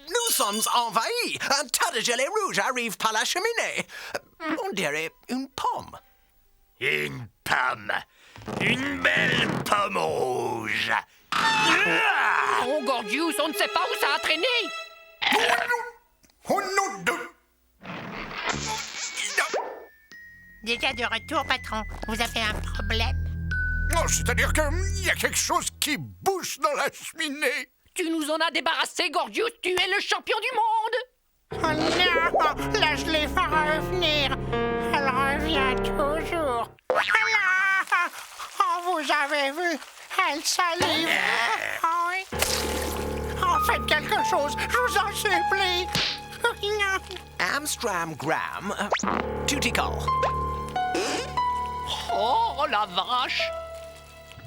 Speaker 1: nous sommes envahis. Un tas de gelée rouge arrive par la cheminée. On dirait une pomme.
Speaker 6: Une pomme. Une belle pomme rouge.
Speaker 7: Oh, Gordius, on ne sait pas où ça a traîné.
Speaker 17: Oh non de...
Speaker 8: Déjà de retour, patron. Vous avez un problème?
Speaker 17: Oh, c'est-à-dire qu'il y a quelque chose qui bouge dans la cheminée.
Speaker 7: Tu nous en as débarrassé, Gordius. Tu es le champion du monde.
Speaker 2: Oh non, la gelée va revenir. Elle revient toujours. Oh, vous avez vu? Elle salive. Oh, oui. Oh, faites quelque chose, je vous en supplie.
Speaker 1: Amstram Graham, tutti call.
Speaker 7: Oh, la vache.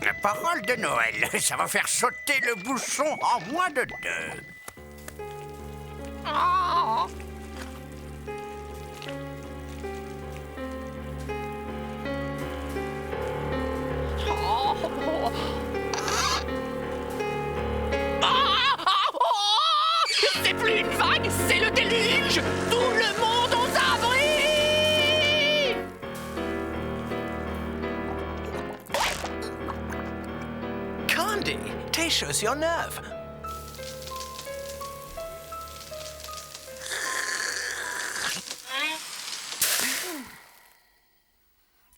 Speaker 17: La parole de Noël, ça va faire sauter le bouchon en moins de 2.
Speaker 7: Oh. Oh. C'est plus une vague, c'est le déluge. Tout le monde aux abris.
Speaker 1: Candy, tes chaussures neuves.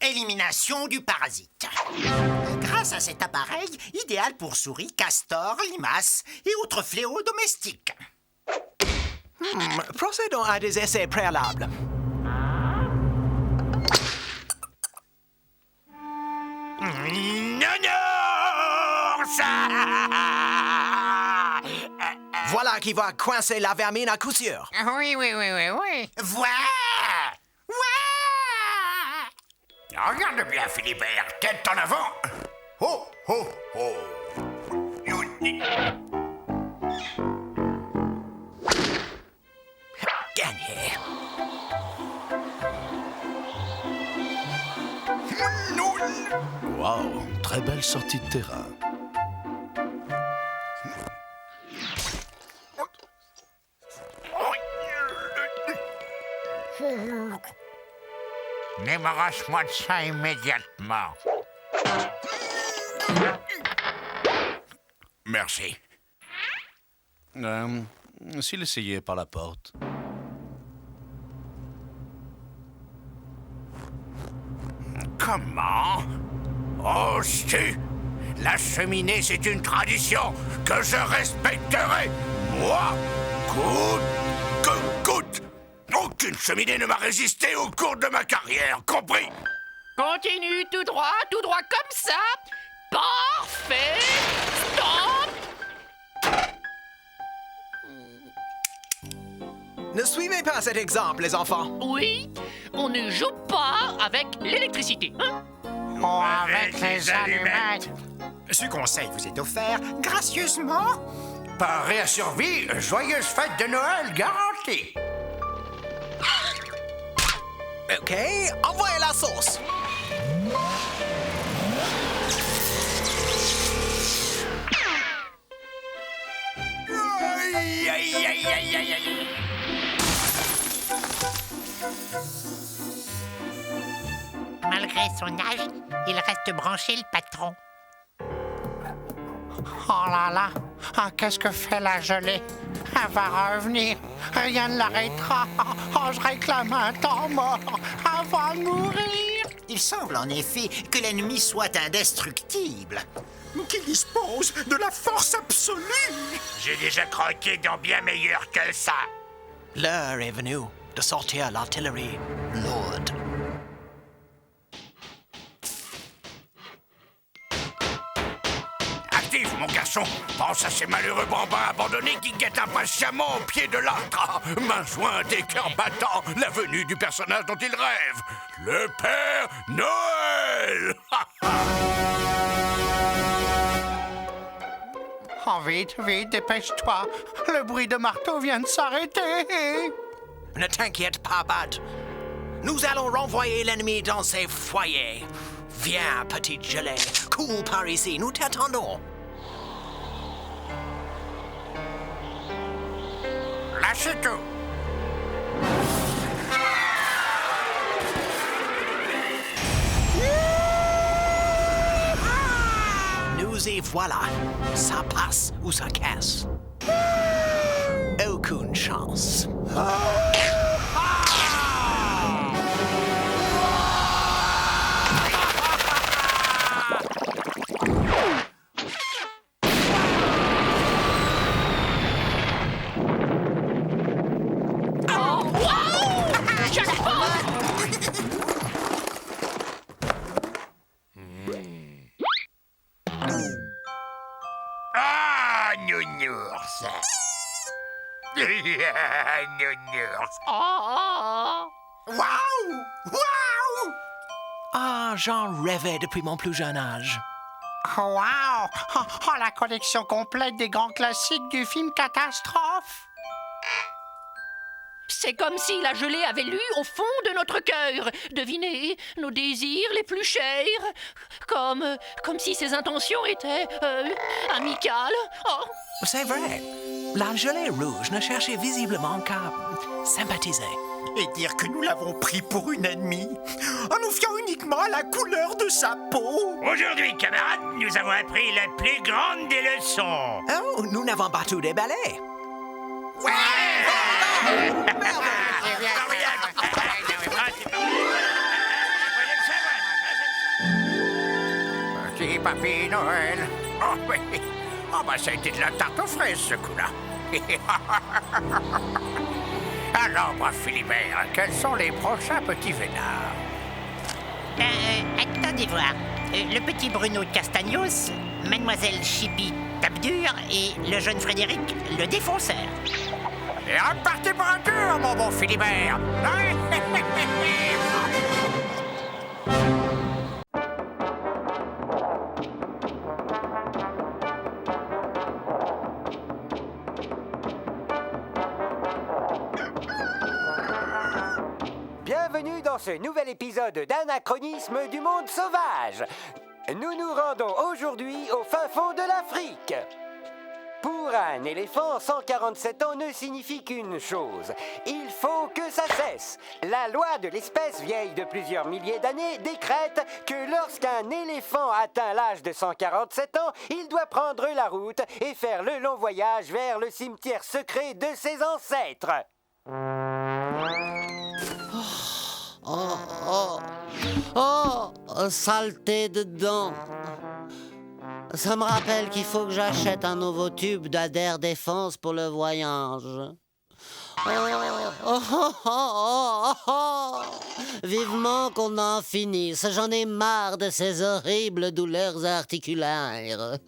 Speaker 5: Élimination du parasite. Grâce à cet appareil, idéal pour souris, castors, limaces et autres fléaux domestiques.
Speaker 1: Procédons à des essais préalables. Voilà qui va coincer la vermine à coup sûr.
Speaker 15: Oui.
Speaker 5: Voilà.
Speaker 17: Regarde bien, Philibert, tête en avant. Oh, oh, oh.
Speaker 1: Gagné.
Speaker 18: Waouh, très belle sortie de terrain.
Speaker 17: Débarrasse-moi de ça immédiatement. Merci.
Speaker 18: S'il essayait par la porte.
Speaker 17: Comment? Oh, si! La cheminée, c'est une tradition que je respecterai. Moi, coûte que coûte. Aucune cheminée ne m'a résisté au cours de ma carrière, compris?
Speaker 7: Continue tout droit comme ça. Parfait. Stop.
Speaker 1: Ne suivez pas cet exemple, les enfants.
Speaker 7: Oui, on ne joue pas avec l'électricité, hein?
Speaker 5: Oh, avec les allumettes. Ce conseil vous est offert gracieusement
Speaker 17: par Réa Survie, joyeuse fête de Noël garantie.
Speaker 1: OK, envoyez la sauce.
Speaker 17: Aïe.
Speaker 5: Malgré son âge, il reste branché, le patron.
Speaker 2: Oh là là, qu'est-ce que fait la gelée? Elle va revenir, rien ne l'arrêtera. Oh, je réclame un temps mort, elle va mourir.
Speaker 5: Il semble en effet que l'ennemi soit indestructible, qu'il dispose de la force absolue.
Speaker 6: J'ai déjà croqué dans bien meilleur que ça.
Speaker 1: L'heure est venue de sortir l'artillerie lourde.
Speaker 17: Active, mon garçon. Pense à ces malheureux bambins abandonnés qui guettent impatiemment au pied de l'artre. Main jointe et cœur battant, la venue du personnage dont ils rêvent. Le Père Noël.
Speaker 2: Oh, vite, dépêche-toi. Le bruit de marteau vient de s'arrêter.
Speaker 1: Ne t'inquiète pas, Bud. Nous allons renvoyer l'ennemi dans ses foyers. Viens, petite gelée. Cours par ici, nous t'attendons.
Speaker 17: Lâchez tout.
Speaker 1: Nous y voilà. Ça passe ou ça casse. Aucune chance.
Speaker 6: Ah, nounours. Nounours.
Speaker 5: Waouh! Waouh!
Speaker 1: Ah, j'en rêvais depuis mon plus jeune âge.
Speaker 2: Wow! Oh, la collection complète des grands classiques du film Catastrophe.
Speaker 7: C'est comme si la gelée avait lu au fond de notre cœur. Devinez, nos désirs les plus chers. Comme si ses intentions étaient amicales. Oh.
Speaker 1: C'est vrai. La gelée rouge ne cherchait visiblement qu'à sympathiser.
Speaker 5: Et dire que nous l'avons pris pour une ennemie, en nous fiant uniquement à la couleur de sa peau.
Speaker 6: Aujourd'hui, camarades, nous avons appris la plus grande des leçons.
Speaker 1: Oh, nous n'avons pas tous des balais.
Speaker 17: Petit papy Noël. Oh oui. Oh bah c'était de la tarte aux fraises ce coup-là. Alors, moi, Philibert, quels sont les prochains petits vénards?
Speaker 8: Attendez voir. Le petit Bruno Castagnos, Mademoiselle Chippy Tape-Dur et le jeune Frédéric le Défonceur.
Speaker 17: Et repartez pour un tour, mon bon Philibert.
Speaker 19: Bienvenue dans ce nouvel épisode d'Anachronisme du monde sauvage. Nous nous rendons aujourd'hui au fin fond de l'Afrique. Pour un éléphant, 147 ans ne signifie qu'une chose. Il faut que ça cesse. La loi de l'espèce, vieille de plusieurs milliers d'années, décrète que lorsqu'un éléphant atteint l'âge de 147 ans, il doit prendre la route et faire le long voyage vers le cimetière secret de ses ancêtres.
Speaker 3: Saleté dedans. Ça me rappelle qu'il faut que j'achète un nouveau tube d'Adair Défense pour le voyage. Vivement qu'on en finisse. J'en ai marre de ces horribles douleurs articulaires.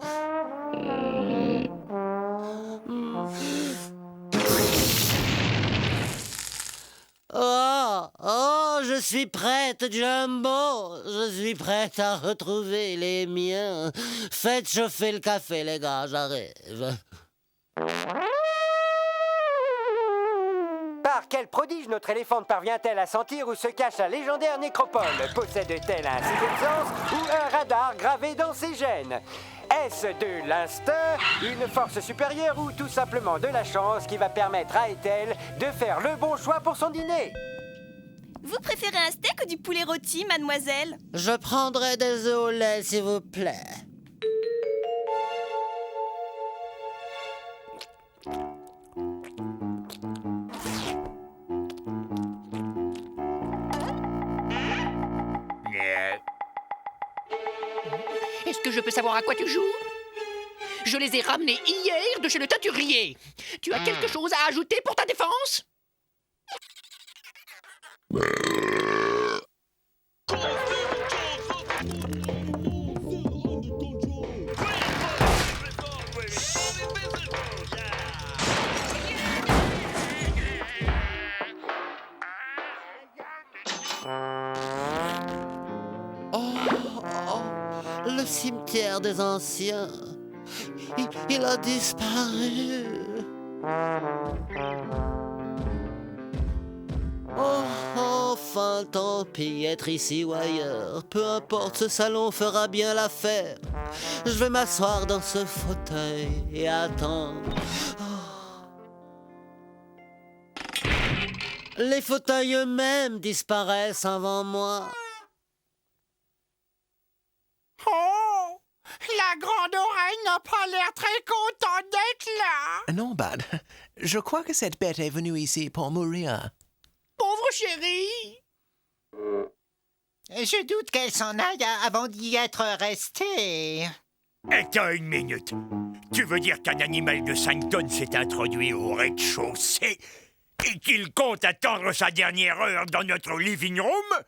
Speaker 3: Je suis prête, Jumbo. Je suis prête à retrouver les miens. Faites chauffer le café, les gars, j'arrive.
Speaker 19: Par quel prodige notre éléphante parvient-elle à sentir où se cache la légendaire nécropole? Possède-t-elle un sixième sens ou un radar gravé dans ses gènes? Est-ce de l'instinct, une force supérieure ou tout simplement de la chance qui va permettre à Ethel de faire le bon choix pour son dîner?
Speaker 10: Vous préférez un steak ou du poulet rôti, mademoiselle?
Speaker 3: Je prendrai des œufs au lait, s'il vous plaît.
Speaker 7: Est-ce que je peux savoir à quoi tu joues? Je les ai ramenés hier de chez le teinturier. Tu as quelque chose à ajouter pour ta défense?
Speaker 3: Le cimetière des anciens. Il a disparu. Enfin, tant pis, être ici ou ailleurs. Peu importe, ce salon fera bien l'affaire. Je vais m'asseoir dans ce fauteuil et attendre. Les fauteuils eux-mêmes disparaissent avant moi.
Speaker 5: Oh! La grande oreille n'a pas l'air très contente d'être là.
Speaker 1: Non, Bud. Je crois que cette bête est venue ici pour mourir.
Speaker 5: Pauvre chérie. Je doute qu'elle s'en aille avant d'y être restée.
Speaker 6: Attends une minute. Tu veux dire qu'un animal de 5 tonnes s'est introduit au rez-de-chaussée et qu'il compte attendre sa dernière heure dans notre living room?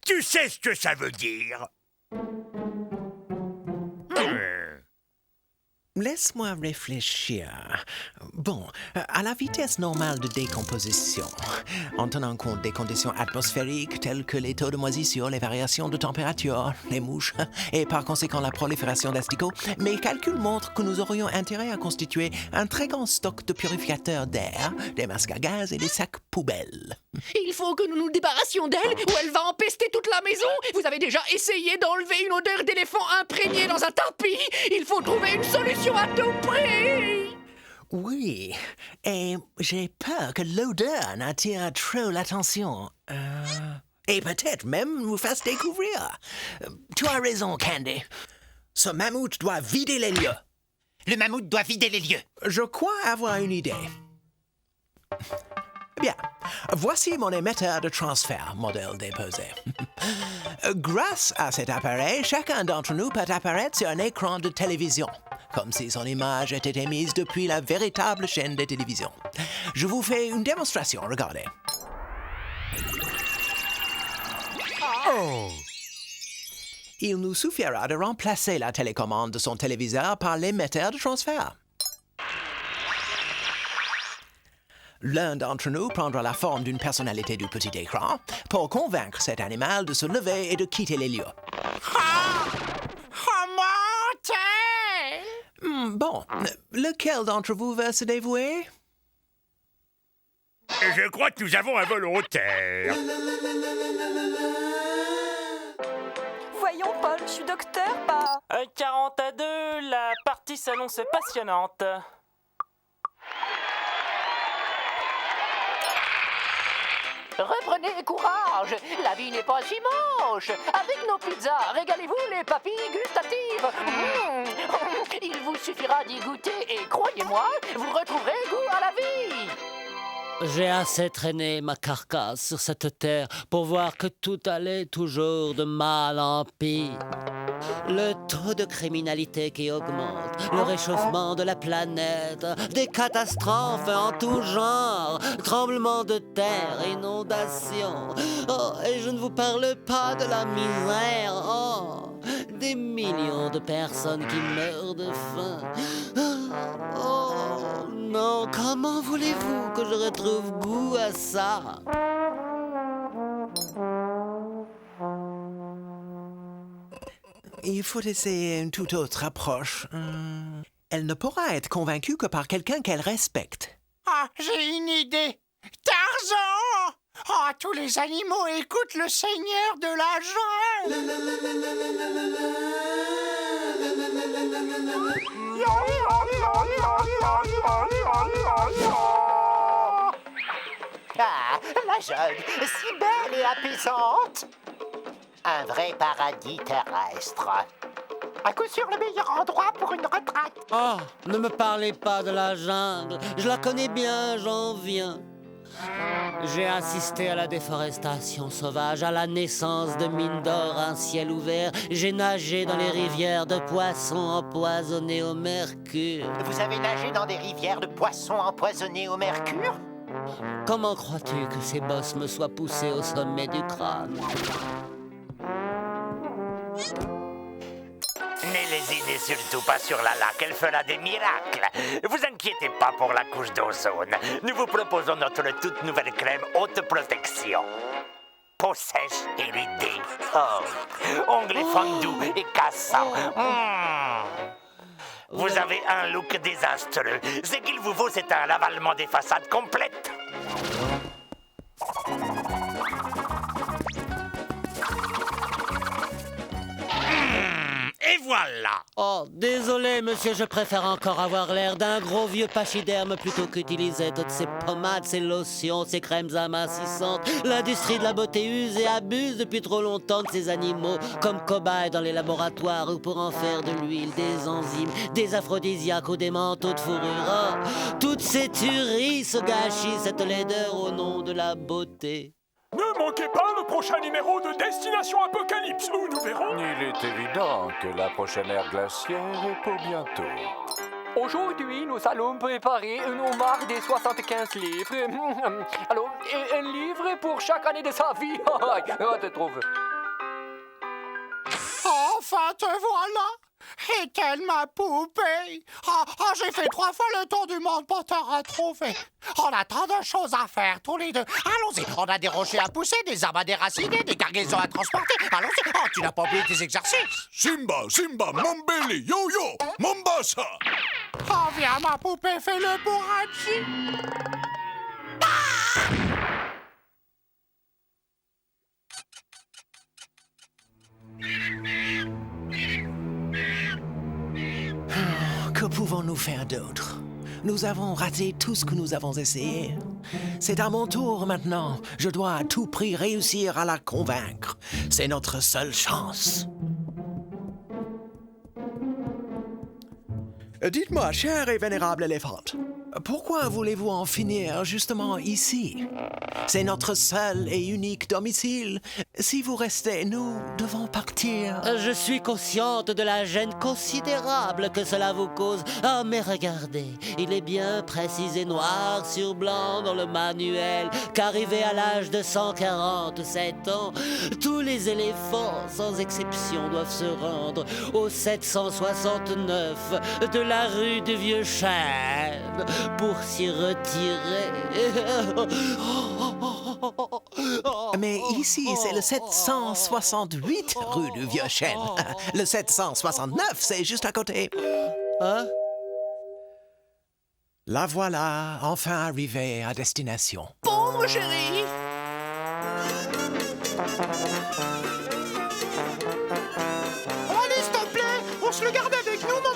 Speaker 6: Tu sais ce que ça veut dire?
Speaker 1: Laisse-moi réfléchir. Bon, à la vitesse normale de décomposition, en tenant compte des conditions atmosphériques telles que les taux de moisissure, les variations de température, les mouches et par conséquent la prolifération d'asticots, mes calculs montrent que nous aurions intérêt à constituer un très grand stock de purificateurs d'air, des masques à gaz et des sacs poubelles.
Speaker 7: Il faut que nous nous débarrassions d'elle ou elle va empester toute la maison. Vous avez déjà essayé d'enlever une odeur d'éléphant imprégnée dans un tapis. Il faut trouver une solution à tout prix.
Speaker 1: Oui, et j'ai peur que l'odeur n'attire trop l'attention. Et peut-être même nous fasse découvrir. Tu as raison, Candy. Ce mammouth doit vider les lieux.
Speaker 5: Le mammouth doit vider les lieux.
Speaker 1: Je crois avoir une idée. Bien, voici mon émetteur de transfert, modèle déposé. Grâce à cet appareil, chacun d'entre nous peut apparaître sur un écran de télévision, comme si son image était émise depuis la véritable chaîne de télévision. Je vous fais une démonstration, regardez. Il nous suffira de remplacer la télécommande de son téléviseur par l'émetteur de transfert. L'un d'entre nous prendra la forme d'une personnalité du petit écran pour convaincre cet animal de se lever et de quitter les lieux. Bon, lequel d'entre vous veut se dévouer?
Speaker 6: Je crois que nous avons un volontaire.
Speaker 20: Voyons, Paul, je suis docteur, pas...
Speaker 21: 42, la partie s'annonce passionnante.
Speaker 7: Reprenez courage, la vie n'est pas si moche. Avec nos pizzas, régalez-vous les papilles gustatives. Il vous suffira d'y goûter et croyez-moi, vous retrouverez goût à la vie.
Speaker 22: J'ai assez traîné ma carcasse sur cette terre pour voir que tout allait toujours de mal en pire. Le taux de criminalité qui augmente, le réchauffement de la planète, des catastrophes en tout genre, tremblements de terre, inondations. Oh, et je ne vous parle pas de la misère. Oh, des millions de personnes qui meurent de faim. Oh non, comment voulez-vous que je retrouve goût à ça?
Speaker 1: Il faut essayer une toute autre approche. Elle ne pourra être convaincue que par quelqu'un qu'elle respecte.
Speaker 5: Ah, j'ai une idée. Tarzan! Ah, tous les animaux écoutent le seigneur de la jungle.
Speaker 3: Ah, la jungle, si belle et apaisante. Un vrai paradis terrestre.
Speaker 5: À coup sûr le meilleur endroit pour une retraite.
Speaker 22: Oh, ne me parlez pas de la jungle. Je la connais bien, j'en viens. J'ai assisté à la déforestation sauvage, à la naissance de mines d'or, un ciel ouvert. J'ai nagé dans les rivières de poissons empoisonnés au mercure.
Speaker 3: Vous avez nagé dans des rivières de poissons empoisonnés au mercure?
Speaker 22: Comment crois-tu que ces bosses me soient poussés au sommet du crâne?
Speaker 6: Ne lésinez surtout pas sur la laque, elle fera des miracles. Vous inquiétez pas pour la couche d'ozone. Nous vous proposons notre toute nouvelle crème haute protection. Peau sèche et ridée. Oh, ongles fondus et cassants. Vous avez un look désastreux. Ce qu'il vous faut, c'est un ravalement des façades complète. Et voilà!
Speaker 22: Oh, désolé, monsieur, je préfère encore avoir l'air d'un gros vieux pachyderme plutôt qu'utiliser toutes ces pommades, ces lotions, ces crèmes amincissantes. L'industrie de la beauté use et abuse depuis trop longtemps de ces animaux, comme cobayes dans les laboratoires ou pour en faire de l'huile, des enzymes, des aphrodisiaques ou des manteaux de fourrure. Oh, toutes ces tueries se gâchissent cette laideur au nom de la beauté.
Speaker 23: Ne manquez pas le prochain numéro de Destination Apocalypse, où nous verrons...
Speaker 24: Il est évident que la prochaine ère glaciaire est pour bientôt.
Speaker 14: Aujourd'hui, nous allons préparer un homard des 75 livres. Alors, un livre pour chaque année de sa vie. Oh, te trouve.
Speaker 5: Enfin, te voilà.
Speaker 2: Est-elle ma poupée? J'ai fait 3 fois le tour du monde pour te retrouver. On a tant de choses à faire, tous les deux. Allons-y, on a des rochers à pousser, des arbres à déraciner, des cargaisons à transporter. Allons-y, tu n'as pas oublié tes exercices.
Speaker 4: Simba, Mambeli, Yo-Yo, Mombasa.
Speaker 2: Viens, ma poupée, fais le bourrachi.
Speaker 1: Que pouvons-nous faire d'autre? Nous avons raté tout ce que nous avons essayé. C'est à mon tour maintenant. Je dois à tout prix réussir à la convaincre. C'est notre seule chance. Dites-moi, cher et vénérable éléphante, pourquoi voulez-vous en finir justement ici? C'est notre seul et unique domicile. Si vous restez, nous devons partir.
Speaker 22: Je suis consciente de la gêne considérable que cela vous cause. Ah, mais regardez, il est bien précisé noir sur blanc dans le manuel qu'arrivé à l'âge de 147 ans, tous les éléphants, sans exception, doivent se rendre au 769 de la rue du Vieux Chêne pour s'y retirer.
Speaker 1: Mais ici, c'est le 768 rue du Vieux Chêne. Le 769, c'est juste à côté.
Speaker 22: Hein?
Speaker 1: La voilà, enfin arrivée à destination.
Speaker 7: Bon, mon chéri.
Speaker 5: Allez, s'il te plaît, on se le garde avec nous, maman.